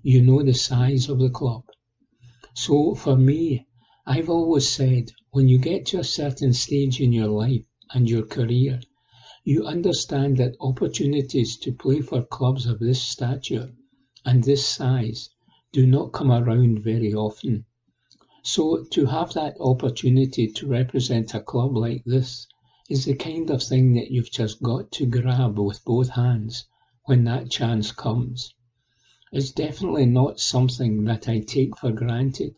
you know the size of the club. So for me, I've always said, when you get to a certain stage in your life and your career, you understand that opportunities to play for clubs of this stature and this size do not come around very often. So to have that opportunity to represent a club like this is the kind of thing that you've just got to grab with both hands when that chance comes. It's definitely not something that I take for granted.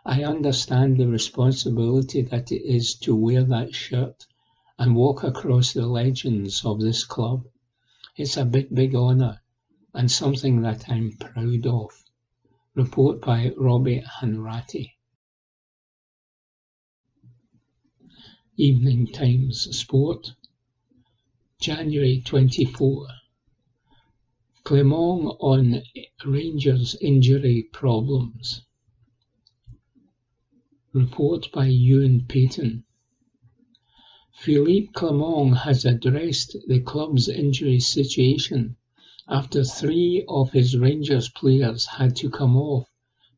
I understand the responsibility that it is to wear that shirt and walk across the legends of this club. It's a big, big honour and something that I'm proud of. Report by Robbie Hanratty. Evening Times Sport, January 24. Clement on Rangers injury problems. Report by Ewan Payton. Philippe Clement has addressed the club's injury situation after 3 of his Rangers players had to come off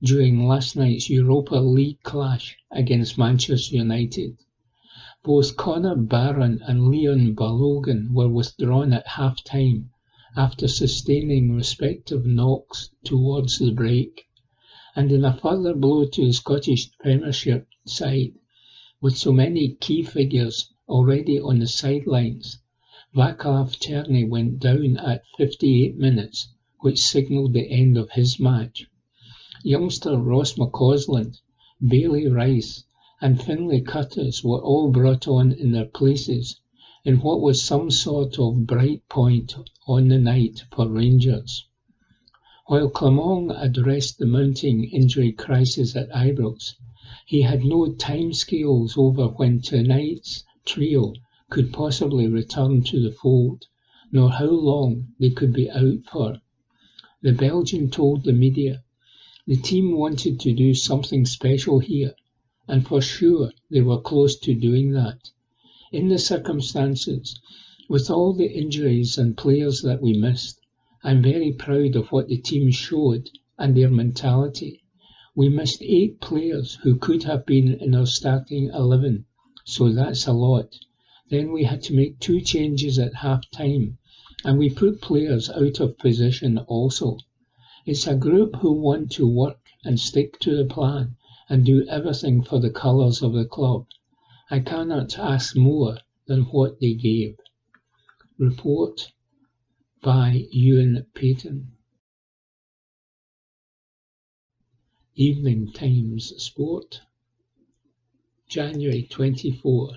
during last night's Europa League clash against Manchester United. Both Connor Barron and Leon Balogun were withdrawn at half-time after sustaining respective knocks towards the break. And in a further blow to the Scottish Premiership side, with so many key figures already on the sidelines, Václav Černý went down at 58 minutes, which signalled the end of his match. Youngster Ross McCausland, Bailey Rice and Finlay Curtis were all brought on in their places in what was some sort of bright point on the night for Rangers. While Clement addressed the mounting injury crisis at Ibrox, he had no timescales over when tonight's trio could possibly return to the fold, nor how long they could be out for. The Belgian told the media, "The team wanted to do something special here, and for sure they were close to doing that. In the circumstances, with all the injuries and players that we missed, I'm very proud of what the team showed and their mentality. We missed 8 players who could have been in our starting 11, so that's a lot. Then we had to make 2 changes at half-time, and we put players out of position also. It's a group who want to work and stick to the plan and do everything for the colours of the club. I cannot ask more than what they gave." Report by Ewan Payton. Evening Times Sport, January 24.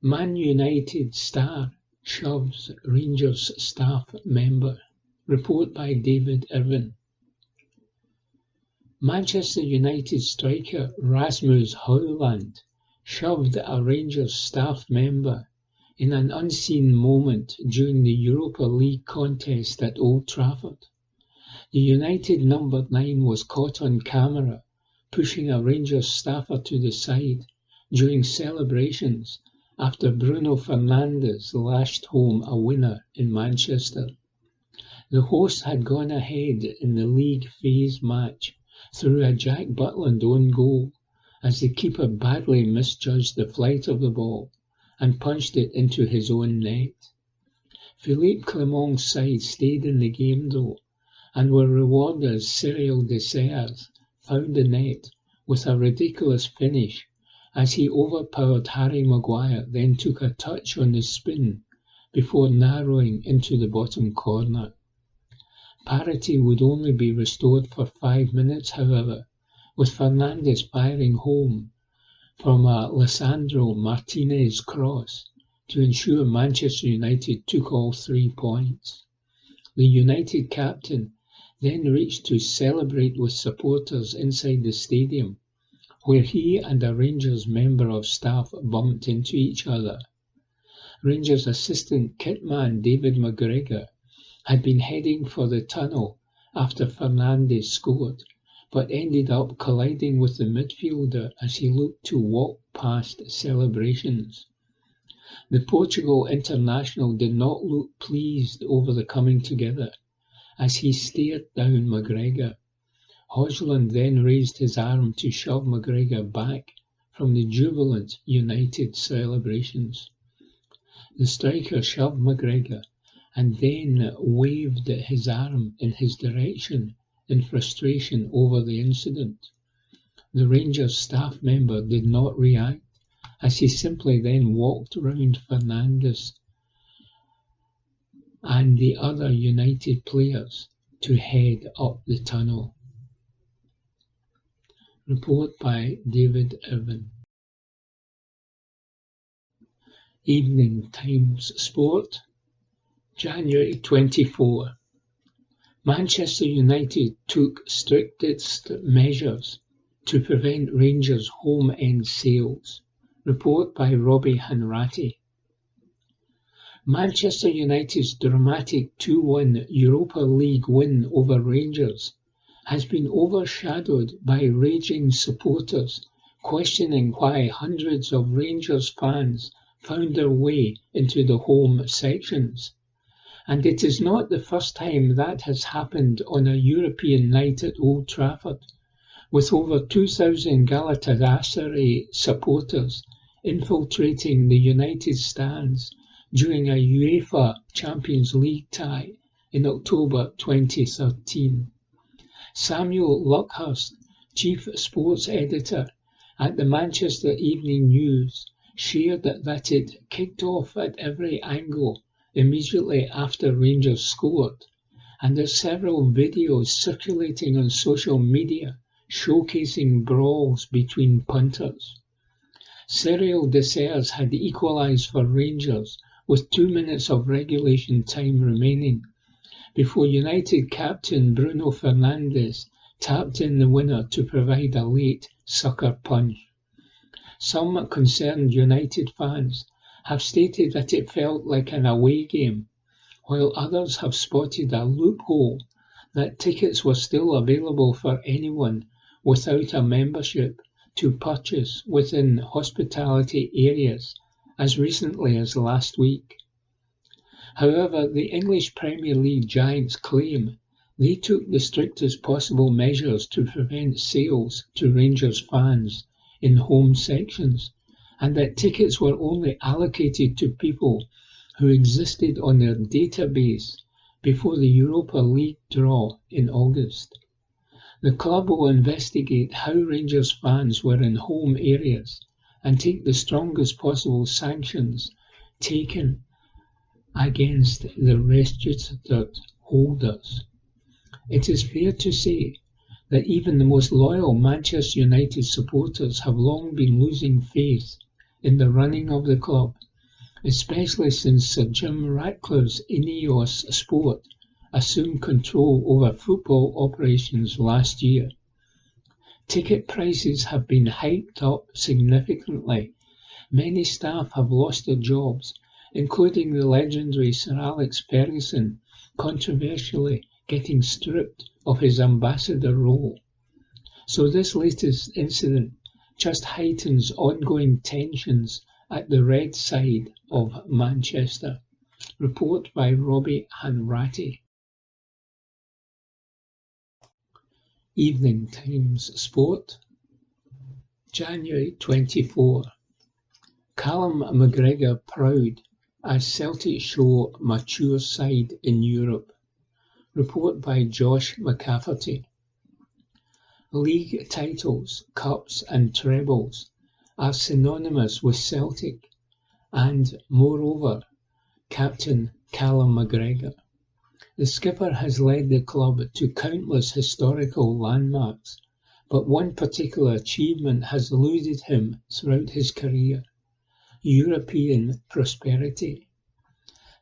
Man United star shoves Rangers staff member. Report by David Irvin. Manchester United striker Rasmus Højlund shoved a Rangers staff member in an unseen moment during the Europa League contest at Old Trafford. The United number 9 was caught on camera pushing a Rangers staffer to the side during celebrations after Bruno Fernandes lashed home a winner in Manchester. The hosts had gone ahead in the league phase match through a Jack Butland own goal as the keeper badly misjudged the flight of the ball and punched it into his own net. Philippe Clement's side stayed in the game though, and were rewarded as Cyril Dessers found the net with a ridiculous finish as he overpowered Harry Maguire, then took a touch on the spin before narrowing into the bottom corner. Parity would only be restored for 5 minutes, however, with Fernandes firing home from a Lisandro Martinez cross to ensure Manchester United took all 3 points. The United captain then reached to celebrate with supporters inside the stadium, where he and a Rangers member of staff bumped into each other. Rangers assistant kitman David McGregor had been heading for the tunnel after Fernandes scored, but ended up colliding with the midfielder as he looked to walk past celebrations. The Portugal international did not look pleased over the coming together as he stared down McGregor. Højlund then raised his arm to shove McGregor back from the jubilant United celebrations. The striker shoved McGregor and then waved his arm in his direction in frustration over the incident. The Rangers staff member did not react as he simply then walked round Fernandes and the other United players to head up the tunnel. Report by David Irvin. Evening Times Sport, January 24. Manchester United took strictest measures to prevent Rangers' home-end sales. Report by Robbie Hanratty. Manchester United's dramatic 2-1 Europa League win over Rangers has been overshadowed by raging supporters questioning why hundreds of Rangers fans found their way into the home sections. And it is not the first time that has happened on a European night at Old Trafford, with over 2,000 Galatasaray supporters infiltrating the United stands during a UEFA Champions League tie in October 2013. Samuel Luckhurst, chief sports editor at the Manchester Evening News, shared that it kicked off at every angle immediately after Rangers scored, and there's several videos circulating on social media showcasing brawls between punters. Cyril Dessers had equalised for Rangers with 2 minutes of regulation time remaining, before United captain Bruno Fernandes tapped in the winner to provide a late sucker punch. Some concerned United fans have stated that it felt like an away game, while others have spotted a loophole that tickets were still available for anyone without a membership to purchase within hospitality areas as recently as last week. However, the English Premier League giants claim they took the strictest possible measures to prevent sales to Rangers fans in home sections, and that tickets were only allocated to people who existed on their database before the Europa League draw in August. The club will investigate how Rangers fans were in home areas and take the strongest possible sanctions taken against the registered holders. It is fair to say that even the most loyal Manchester United supporters have long been losing faith in the running of the club, especially since Sir Jim Ratcliffe's Ineos Sport assumed control over football operations last year. Ticket prices have been hiked up significantly. Many staff have lost their jobs, including the legendary Sir Alex Ferguson, controversially getting stripped of his ambassador role. So this latest incident just heightens ongoing tensions at the red side of Manchester. Report by Robbie Hanratty. Evening Times Sport, January 24. Callum McGregor proud as Celtic show mature side in Europe. Report by Josh McCafferty. League titles, cups and trebles are synonymous with Celtic and, moreover, captain Callum McGregor. The skipper has led the club to countless historical landmarks, but one particular achievement has eluded him throughout his career: European prosperity.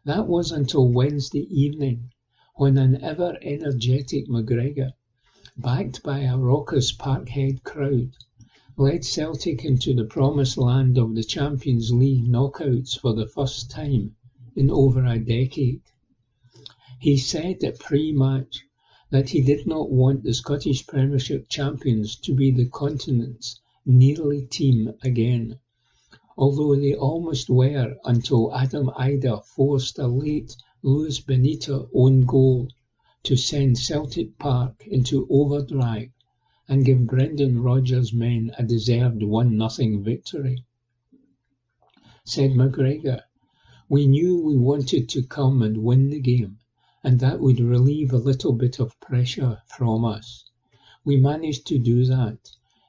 That was until Wednesday evening, when an ever-energetic McGregor, backed by a raucous Parkhead crowd, led Celtic into the promised land of the Champions League knockouts for the first time in over a decade. He said at pre-match that he did not want the Scottish Premiership champions to be the continent's nearly team again, although they almost were until Adam Idah forced a late Luis Benito own goal to send Celtic Park into overdrive and give Brendan Rodgers' men a deserved 1-0 victory. Said McGregor, "We knew we wanted to come and win the game, and that would relieve a little bit of pressure from us. We managed to do that.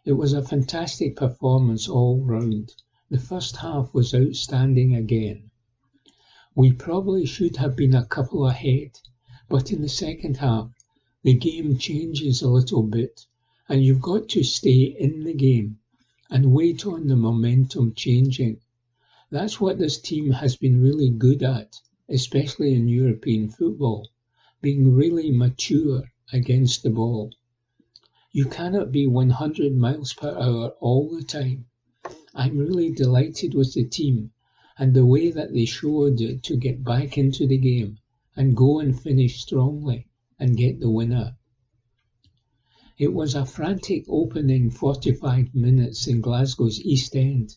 It was a fantastic performance all round. The first half was outstanding again. We probably should have been a couple ahead, but in the second half, the game changes a little bit, and you've got to stay in the game and wait on the momentum changing. That's what this team has been really good at, especially in European football, being really mature against the ball. You cannot be 100 miles per hour all the time. I'm really delighted with the team and the way that they showed to get back into the game and go and finish strongly and get the winner." It was a frantic opening 45 minutes in Glasgow's East End,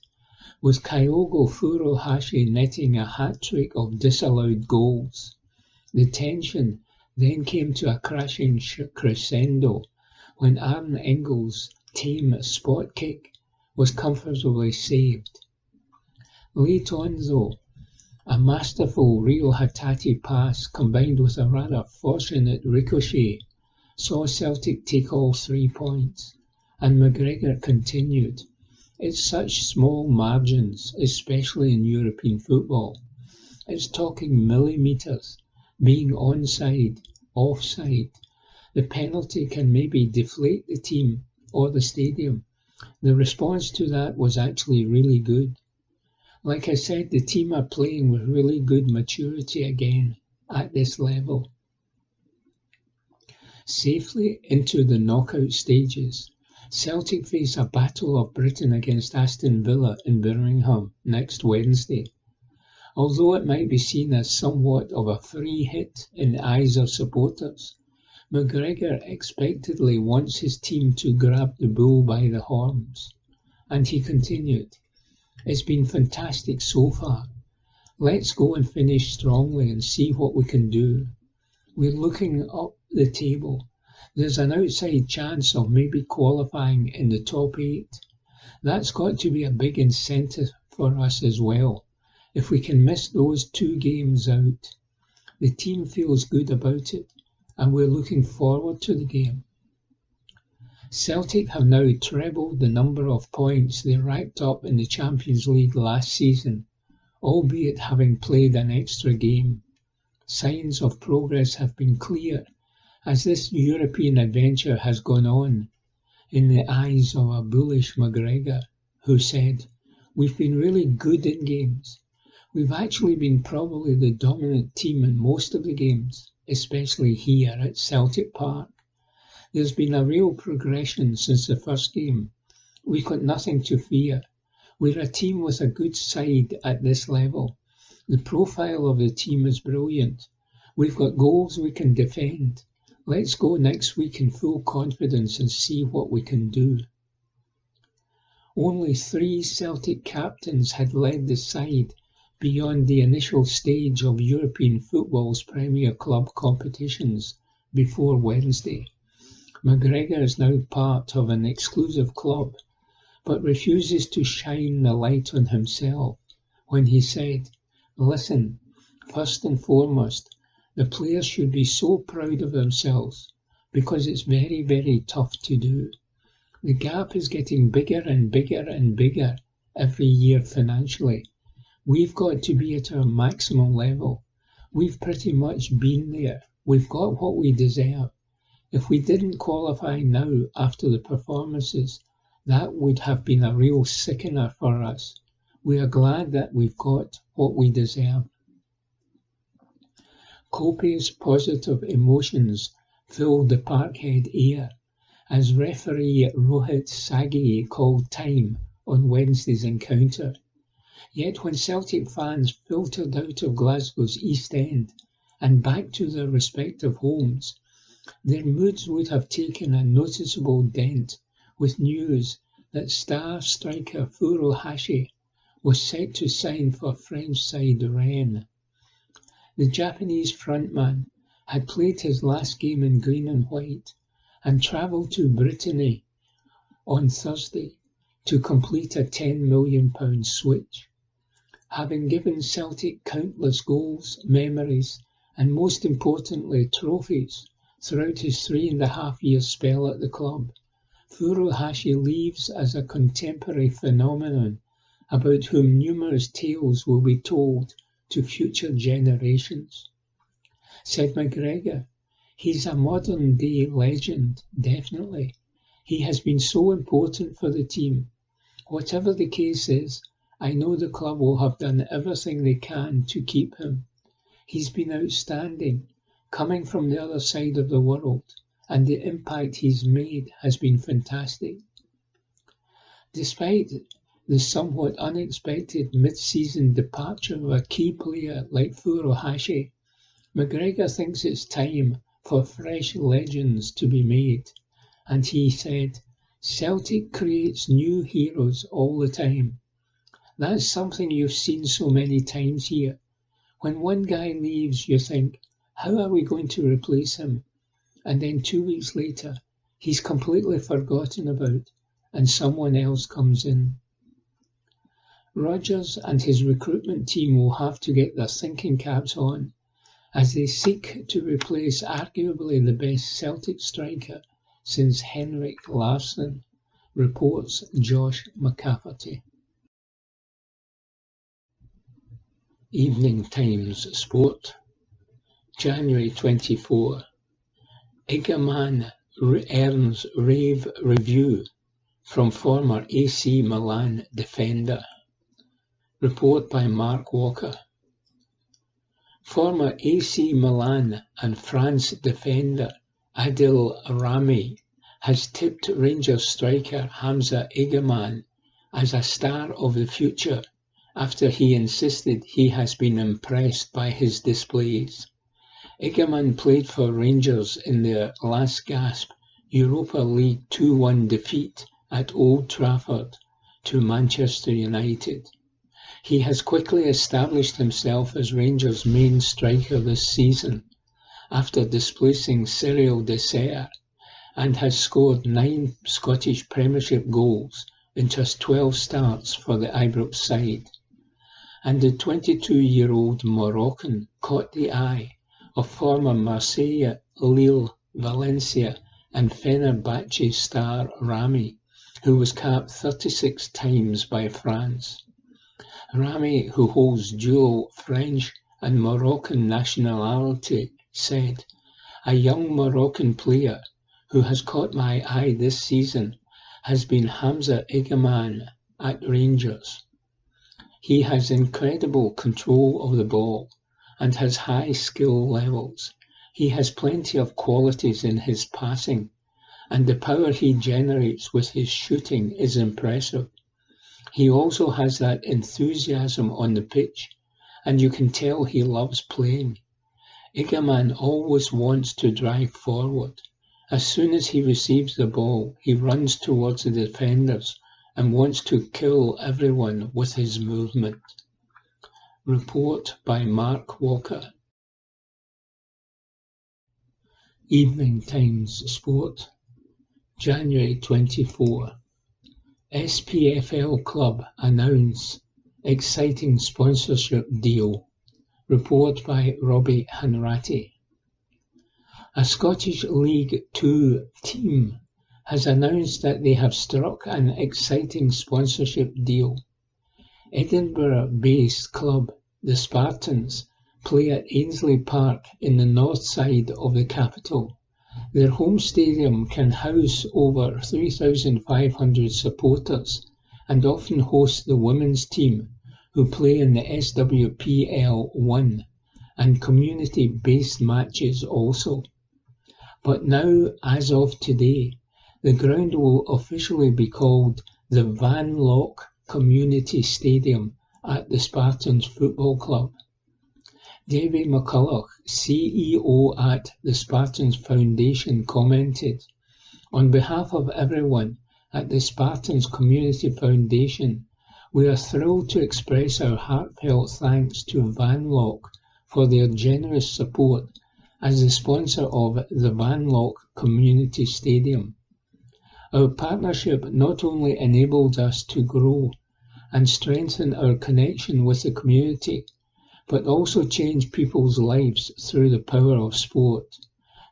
with Kyogo Furuhashi netting a hat-trick of disallowed goals. The tension then came to a crashing crescendo when Aaron Engels' tame spot kick was comfortably saved. Late on though, a masterful Rio Hatate pass combined with a rather fortunate ricochet saw Celtic take all 3 points, and McGregor continued, "It's such small margins, especially in European football. It's talking millimetres, being onside, offside. The penalty can maybe deflate the team or the stadium. The response to that was actually really good. Like I said, the team are playing with really good maturity again at this level." Safely into the knockout stages, Celtic face a Battle of Britain against Aston Villa in Birmingham next Wednesday. Although it might be seen as somewhat of a free hit in the eyes of supporters, McGregor expectedly wants his team to grab the bull by the horns. And he continued, "It's been fantastic so far. Let's go and finish strongly and see what we can do. We're looking up the table. There's an outside chance of maybe qualifying in the top 8. That's got to be a big incentive for us as well. If we can miss those 2 games out, the team feels good about it, and we're looking forward to the game." Celtic have now trebled the number of points they racked up in the Champions League last season, albeit having played an extra game. Signs of progress have been clear as this European adventure has gone on, in the eyes of a bullish McGregor, who said, "We've been really good in games. We've actually been probably the dominant team in most of the games, especially here at Celtic Park. There's been a real progression since the first game. We've got nothing to fear. We're a team with a good side at this level. The profile of the team is brilliant. We've got goals we can defend. Let's go next week in full confidence and see what we can do." Only 3 Celtic captains had led the side beyond the initial stage of European football's Premier Club competitions before Wednesday. McGregor is now part of an exclusive club, but refuses to shine the light on himself when he said, "Listen, first and foremost, the players should be so proud of themselves because it's very, very tough to do. The gap is getting bigger and bigger and bigger every year financially. We've got to be at our maximum level. We've pretty much been there. We've got what we deserve. If we didn't qualify now after the performances, that would have been a real sickener for us. We are glad that we've got what we deserve." Copious positive emotions filled the Parkhead air as referee Rohit Saghi called time on Wednesday's encounter. Yet when Celtic fans filtered out of Glasgow's East End and back to their respective homes, their moods would have taken a noticeable dent with news that star striker Furuhashi was set to sign for French side Rennes. The Japanese frontman had played his last game in green and white and travelled to Brittany on Thursday to complete a £10 million switch. Having given Celtic countless goals, memories, and most importantly trophies throughout his 3.5-year spell at the club, Furuhashi leaves as a contemporary phenomenon about whom numerous tales will be told to future generations. Said McGregor, "He's a modern-day legend, definitely. He has been so important for the team. Whatever the case is, I know the club will have done everything they can to keep him. He's been outstanding, coming from the other side of the world, and the impact he's made has been fantastic." Despite the somewhat unexpected mid-season departure of a key player like Furuhashi, McGregor thinks it's time for fresh legends to be made, and he said, "Celtic creates new heroes all the time. That's something you've seen so many times here. When one guy leaves, you think, how are we going to replace him? And then 2 weeks later, he's completely forgotten about, and someone else comes in." Rodgers and his recruitment team will have to get their thinking caps on as they seek to replace arguably the best Celtic striker since Henrik Larsson, reports Josh McCafferty. Evening Times Sport, January 24. Igaman earns rave review from former AC Milan defender. Report by Mark Walker. Former AC Milan and France defender Adil Rami has tipped Rangers striker Hamza Egeman as a star of the future after he insisted he has been impressed by his displays. Egeman played for Rangers in their last gasp Europa League 2-1 defeat at Old Trafford to Manchester United. He has quickly established himself as Rangers' main striker this season after displacing Cyril Dessert, and has scored 9 Scottish Premiership goals in just 12 starts for the Ibrox side. And the 22-year-old Moroccan caught the eye of former Marseille, Lille, Valencia and Fenerbahce star Rami, who was capped 36 times by France. Rami, who holds dual French and Moroccan nationality, said, "A young Moroccan player who has caught my eye this season has been Hamza Egeman at Rangers. He has incredible control of the ball and has high skill levels. He has plenty of qualities in his passing, and the power he generates with his shooting is impressive. He also has that enthusiasm on the pitch, and you can tell he loves playing. Egeman always wants to drive forward. As soon as he receives the ball, he runs towards the defenders and wants to kill everyone with his movement." Report by Mark Walker. Evening Times Sport, January 24. SPFL club announce exciting sponsorship deal. Report by Robbie Hanratty. A Scottish League 2 team has announced that they have struck an exciting sponsorship deal. Edinburgh-based club, the Spartans, play at Ainslie Park in the north side of the capital. Their home stadium can house over 3,500 supporters and often host the women's team, who play in the SWPL 1 and community-based matches also. But now, as of today, the ground will officially be called the Van Lock Community Stadium at the Spartans Football Club. Davy McCulloch, CEO at the Spartans Foundation, commented, "On behalf of everyone at the Spartans Community Foundation, we are thrilled to express our heartfelt thanks to Van Lock for their generous support as the sponsor of the Van Lock Community Stadium. Our partnership not only enabled us to grow and strengthen our connection with the community, but also change people's lives through the power of sport.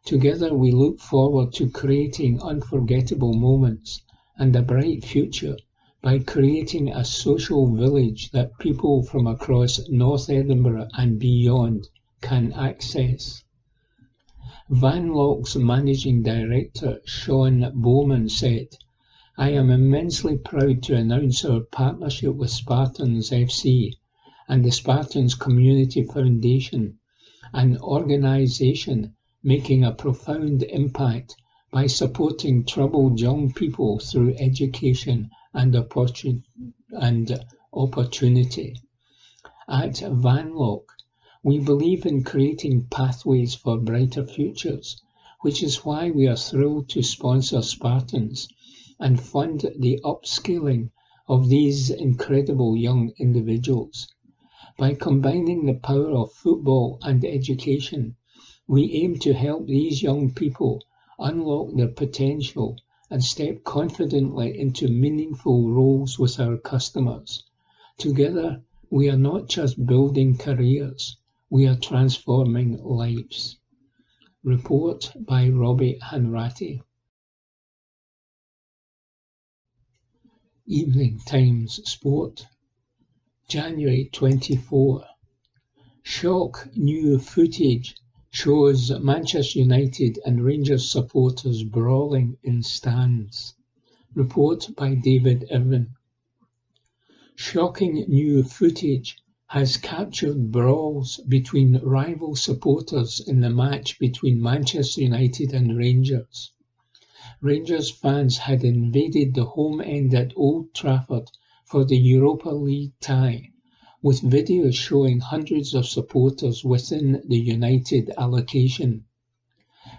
Together we look forward to creating unforgettable moments and a bright future by creating a social village that people from across North Edinburgh and beyond can access." Van Lock's managing director, Sean Bowman, said, "I am immensely proud to announce our partnership with Spartans FC and the Spartans Community Foundation, an organisation making a profound impact by supporting troubled young people through education and opportunity. At Van Lock, we believe in creating pathways for brighter futures, which is why we are thrilled to sponsor Spartans and fund the upskilling of these incredible young individuals. By combining the power of football and education, we aim to help these young people unlock their potential and step confidently into meaningful roles with our customers. Together, we are not just building careers, we are transforming lives." Report by Robbie Hanratty. Evening Times Sport, January 24. Shock new footage shows Manchester United and Rangers supporters brawling in stands. Report by David Irvin. Shocking new footage has captured brawls between rival supporters in the match between Manchester United and Rangers. Rangers fans had invaded the home end at Old Trafford for the Europa League tie, with videos showing hundreds of supporters within the United allocation.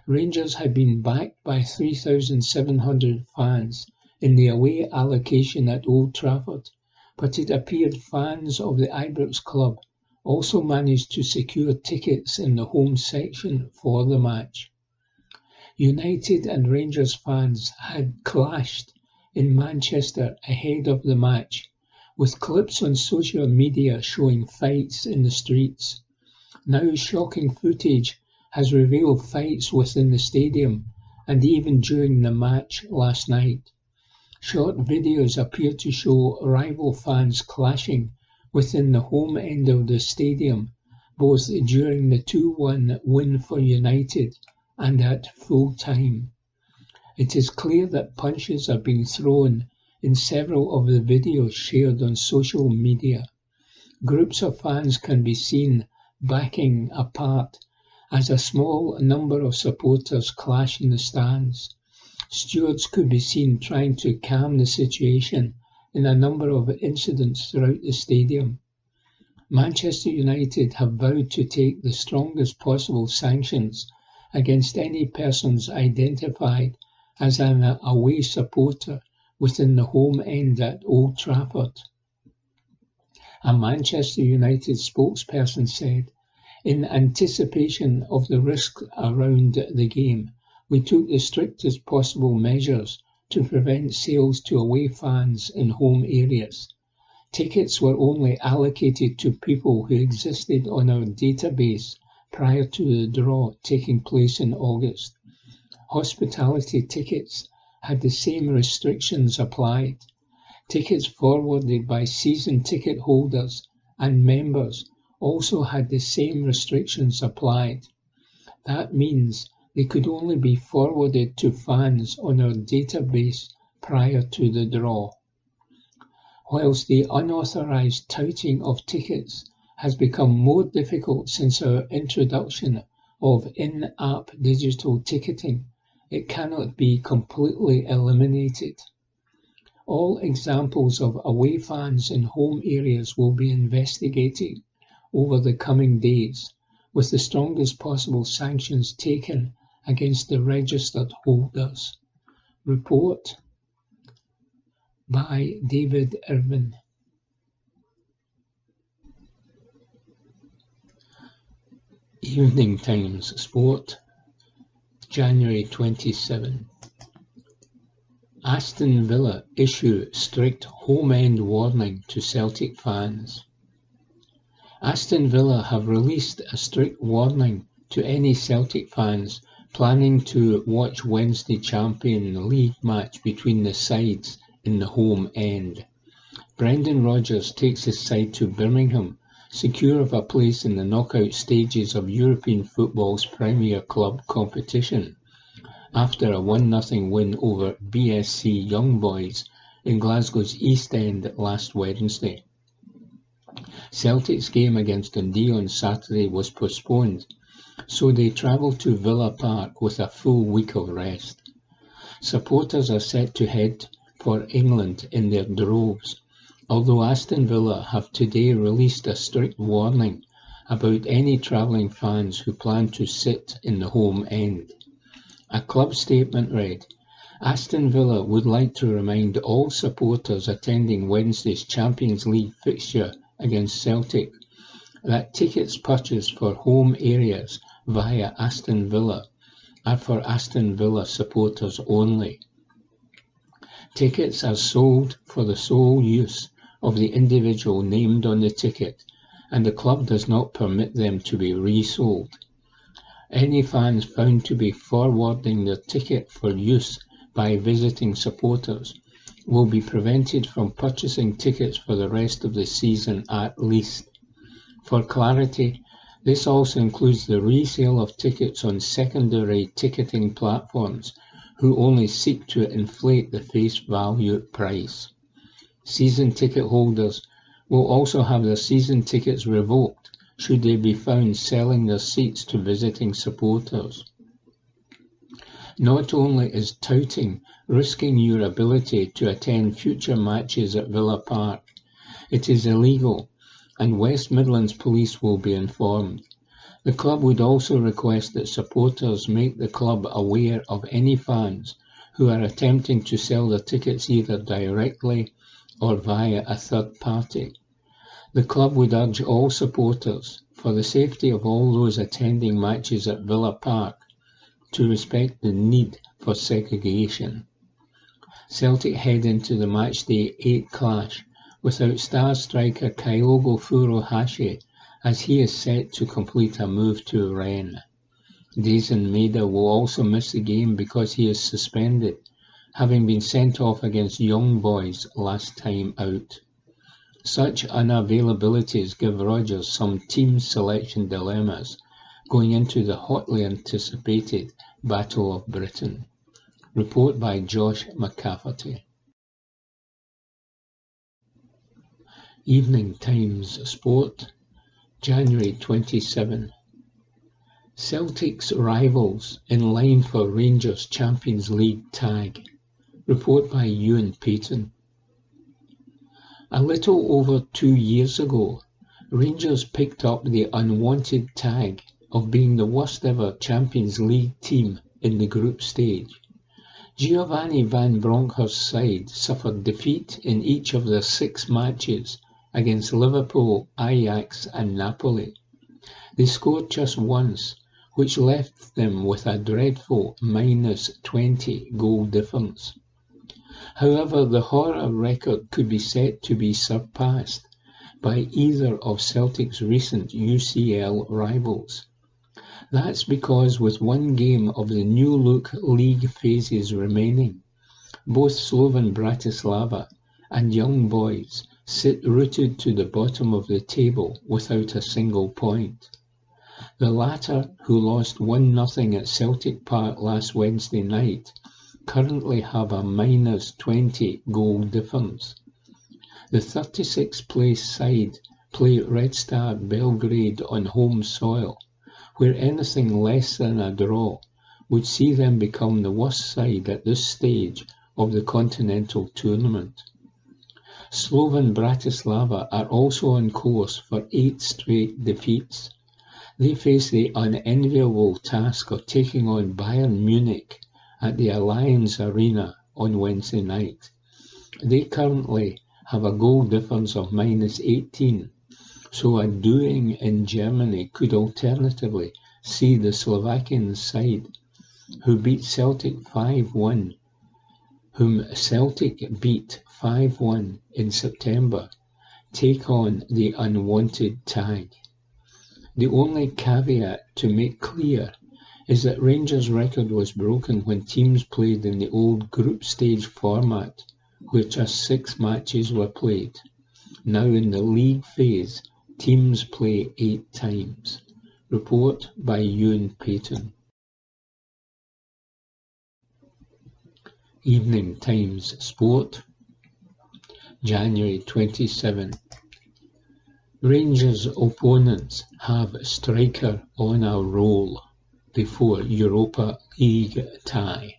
Rangers had been backed by 3,700 fans in the away allocation at Old Trafford, but it appeared fans of the Ibrox club also managed to secure tickets in the home section for the match. United and Rangers fans had clashed in Manchester ahead of the match, with clips on social media showing fights in the streets. Now shocking footage has revealed fights within the stadium and even during the match last night. Short videos appear to show rival fans clashing within the home end of the stadium, both during the 2-1 win for United and at full time. It is clear that punches are being thrown in several of the videos shared on social media. Groups of fans can be seen backing apart as a small number of supporters clash in the stands. Stewards could be seen trying to calm the situation in a number of incidents throughout the stadium. Manchester United have vowed to take the strongest possible sanctions against any persons identified as an away supporter within the home end at Old Trafford. A Manchester United spokesperson said, "In anticipation of the risks around the game, we took the strictest possible measures to prevent sales to away fans in home areas. Tickets were only allocated to people who existed on our database prior to the draw taking place in August. Hospitality tickets had the same restrictions applied. Tickets forwarded by season ticket holders and members also had the same restrictions applied. That means they could only be forwarded to fans on our database prior to the draw." Whilst the unauthorised touting of tickets has become more difficult since our introduction of in-app digital ticketing, it cannot be completely eliminated. All examples of away fans in home areas will be investigated over the coming days, with the strongest possible sanctions taken against the registered holders. Report by David Irvin. Evening Times Sport, January 27. Aston Villa issue strict home end warning to Celtic fans. Aston Villa have released a strict warning to any Celtic fans planning to watch Wednesday Champions League match between the sides in the home end. Brendan Rodgers takes his side to Birmingham, secure of a place in the knockout stages of European football's Premier Club competition, after a 1-0 win over BSC Young Boys in Glasgow's East End last Wednesday. Celtic's game against Dundee on Saturday was postponed, so they travel to Villa Park with a full week of rest. Supporters are set to head for England in their droves, although Aston Villa have today released a strict warning about any travelling fans who plan to sit in the home end. A club statement read, "Aston Villa would like to remind all supporters attending Wednesday's Champions League fixture against Celtic that tickets purchased for home areas via Aston Villa are for Aston Villa supporters only. Tickets are sold for the sole use of the individual named on the ticket, and the club does not permit them to be resold. Any fans found to be forwarding their ticket for use by visiting supporters will be prevented from purchasing tickets for the rest of the season at least. For clarity, this also includes the resale of tickets on secondary ticketing platforms who only seek to inflate the face value price. Season ticket holders will also have their season tickets revoked should they be found selling their seats to visiting supporters. Not only is touting risking your ability to attend future matches at Villa Park, it is illegal, and West Midlands Police will be informed. The club would also request that supporters make the club aware of any fans who are attempting to sell their tickets either directly or via a third party. The club would urge all supporters, for the safety of all those attending matches at Villa Park, to respect the need for segregation. Celtic head into the matchday 8 clash without star striker Kyogo Furuhashi, as he is set to complete a move to Rennes. Daizen Maeda will also miss the game because he is suspended, having been sent off against Young Boys last time out. Such unavailabilities give Rodgers some team selection dilemmas going into the hotly anticipated Battle of Britain. Report by Josh McCafferty. Evening Times Sport, January 27. Celtic's rivals in line for Rangers Champions League tag. Report by Ewan Payton. A little over 2 years ago, Rangers picked up the unwanted tag of being the worst ever Champions League team in the group stage. Giovanni Van Bronckhorst's side suffered defeat in each of their 6 matches against Liverpool, Ajax and Napoli. They scored just once, which left them with a dreadful -20 goal difference. However, the horror record could be set to be surpassed by either of Celtic's recent UCL rivals. That's because with one game of the new-look league phases remaining, both Slovan Bratislava and Young Boys sit rooted to the bottom of the table without a single point. The latter, who lost 1-0 at Celtic Park last Wednesday night, currently have a -20 goal difference. The 36th place side play Red Star Belgrade on home soil, where anything less than a draw would see them become the worst side at this stage of the continental tournament. Slovan Bratislava are also on course for 8 straight defeats. They face the unenviable task of taking on Bayern Munich at the Allianz Arena on Wednesday night. They currently have a goal difference of -18, so a doing in Germany could alternatively see the Slovakian side, whom Celtic beat 5-1 in September, take on the unwanted tag. The only caveat to make clear is that Rangers' record was broken when teams played in the old group stage format, where just 6 matches were played. Now in the league phase, teams play 8 times. Report by Ewan Payton. Evening Times Sport, January 27. Rangers' opponents have striker on a roll before Europa League tie.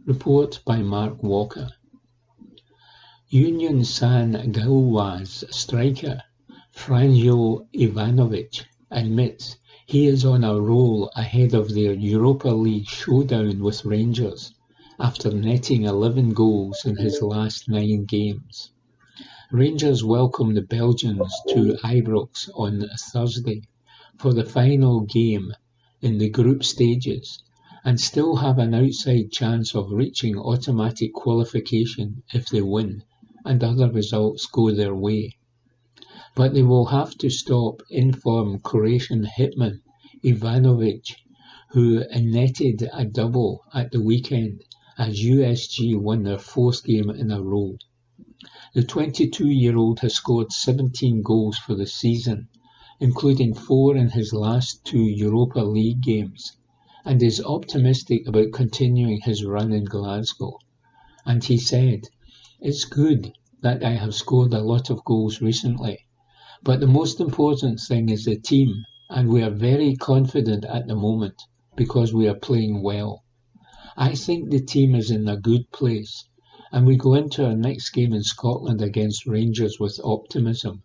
Report by Mark Walker. Union San Gilwa's striker, Franjo Ivanovic, admits he is on a roll ahead of their Europa League showdown with Rangers after netting 11 goals in his last 9 games. Rangers welcome the Belgians to Ibrox on Thursday for the final game in the group stages and still have an outside chance of reaching automatic qualification if they win and other results go their way. But they will have to stop in-form Croatian hitman Ivanovic, who netted a double at the weekend as USG won their 4th game in a row. The 22-year-old has scored 17 goals for the season, including 4 in his last 2 Europa League games, and is optimistic about continuing his run in Glasgow. And he said, "It's good that I have scored a lot of goals recently. But the most important thing is the team, and we are very confident at the moment because we are playing well. I think the team is in a good place, and we go into our next game in Scotland against Rangers with optimism.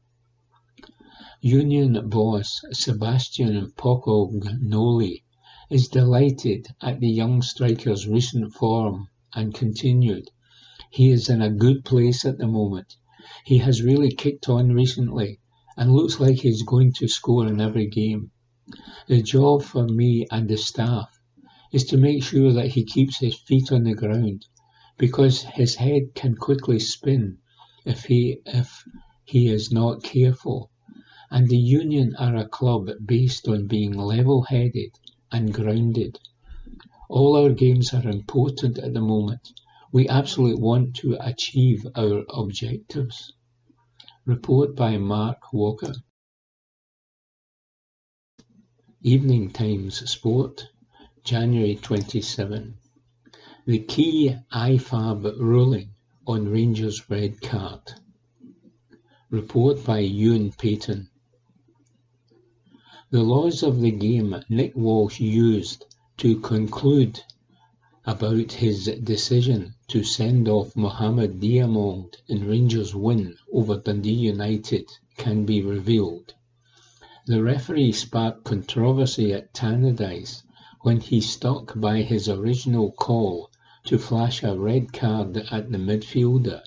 Union boss Sebastian Pocognoli is delighted at the young striker's recent form and continued, "He is in a good place at the moment. He has really kicked on recently and looks like he's going to score in every game. The job for me and the staff is to make sure that he keeps his feet on the ground, because his head can quickly spin if he is not careful. And the Union are a club based on being level-headed and grounded. All our games are important at the moment. We absolutely want to achieve our objectives." Report by Mark Walker. Evening Times Sport, January 27. The key IFAB ruling on Rangers' red card. Report by Ewan Payton. The laws of the game Nick Walsh used to conclude about his decision to send off Mohamed Diamond in Rangers' win over Dundee United can be revealed. The referee sparked controversy at Tannadice when he stuck by his original call to flash a red card at the midfielder,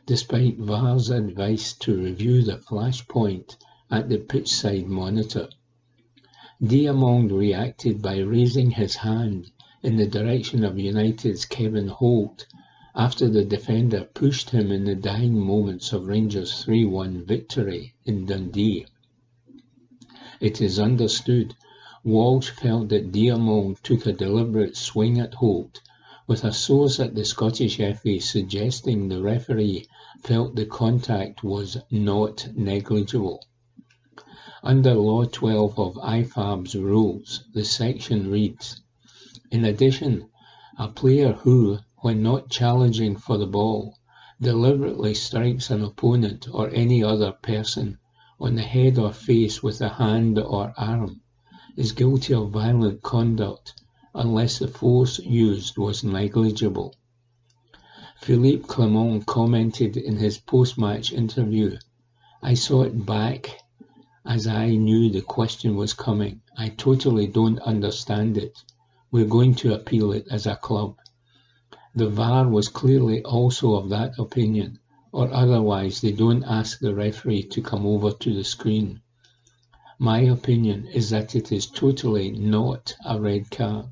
despite VAR's advice to review the flashpoint at the pitchside monitor. Diamond reacted by raising his hand in the direction of United's Kevin Holt after the defender pushed him in the dying moments of Rangers' 3-1 victory in Dundee. It is understood Walsh felt that Diamond took a deliberate swing at Holt, with a source at the Scottish FA suggesting the referee felt the contact was not negligible. Under Law 12 of IFAB's rules, the section reads, "In addition, a player who, when not challenging for the ball, deliberately strikes an opponent or any other person on the head or face with a hand or arm is guilty of violent conduct unless the force used was negligible." Philippe Clement commented in his post-match interview, "I saw it back as I knew the question was coming. I totally don't understand it. We're going to appeal it as a club." The VAR was clearly also of that opinion, or otherwise they don't ask the referee to come over to the screen. My opinion is that it is totally not a red card.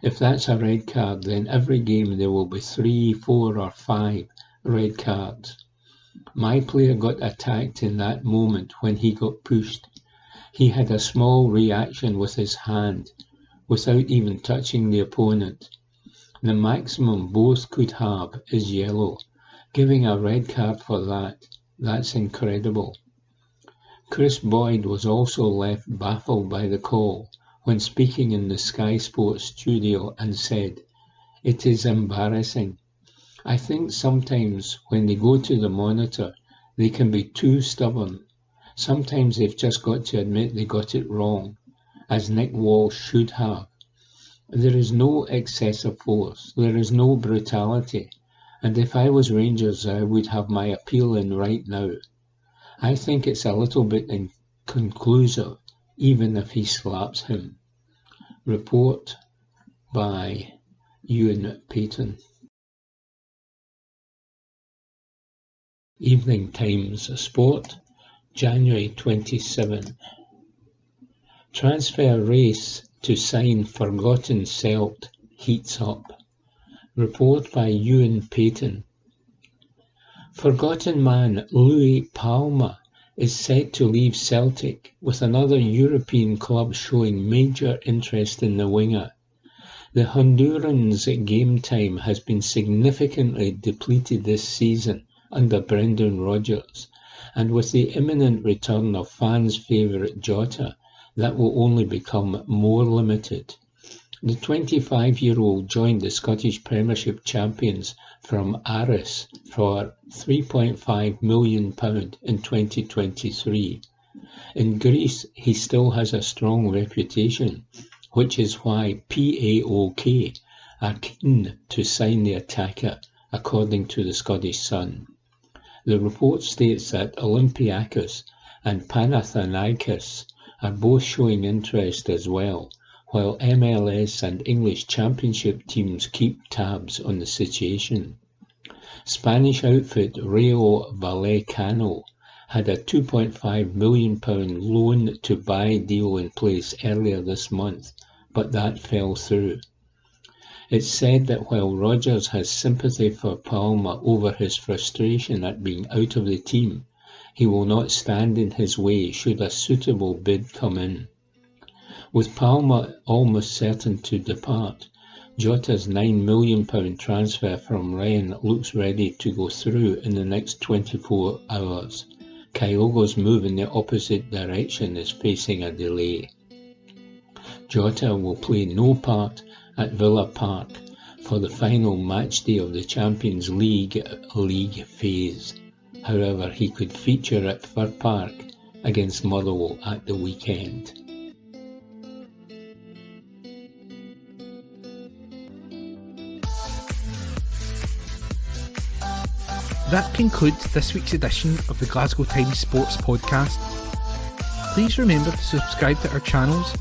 If that's a red card, then every game there will be 3, 4 or 5 red cards. My player got attacked in that moment when he got pushed. He had a small reaction with his hand, without even touching the opponent. The maximum both could have is yellow. Giving a red card for that, that's incredible. Chris Boyd was also left baffled by the call when speaking in the Sky Sports studio and said, "It is embarrassing. I think sometimes when they go to the monitor, they can be too stubborn. Sometimes they've just got to admit they got it wrong, as Nick Walsh should have. There is no excessive force, there is no brutality, and if I was Rangers, I would have my appeal in right now. I think it's a little bit inconclusive, even if he slaps him." Report by Ewan Payton. Evening Times Sport, January 27. Transfer race to sign forgotten Celt heats up. Report by Ewan Payton. Forgotten man Louis Palma is set to leave Celtic, with another European club showing major interest in the winger. The Honduran's game time has been significantly depleted this season under Brendan Rodgers, and with the imminent return of fans' favourite Jota, that will only become more limited. The 25-year-old joined the Scottish Premiership champions from Aris for £3.5 million in 2023, In Greece, he still has a strong reputation, which is why PAOK are keen to sign the attacker, according to the Scottish Sun. The report states that Olympiacos and Panathinaikos are both showing interest as well, while MLS and English Championship teams keep tabs on the situation. Spanish outfit Rayo Vallecano had a £2.5 million loan-to-buy deal in place earlier this month, but that fell through. It's said that while Rodgers has sympathy for Palma over his frustration at being out of the team, he will not stand in his way should a suitable bid come in. With Palma almost certain to depart, Jota's £9 million transfer from Rennes looks ready to go through in the next 24 hours. Kyogo's move in the opposite direction is facing a delay. Jota will play no part at Villa Park for the final matchday of the Champions League phase. However, he could feature at Fir Park against Motherwell at the weekend. That concludes this week's edition of the Glasgow Times Sports podcast. Please remember to subscribe to our channels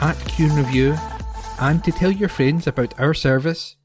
at Q and Review and to tell your friends about our service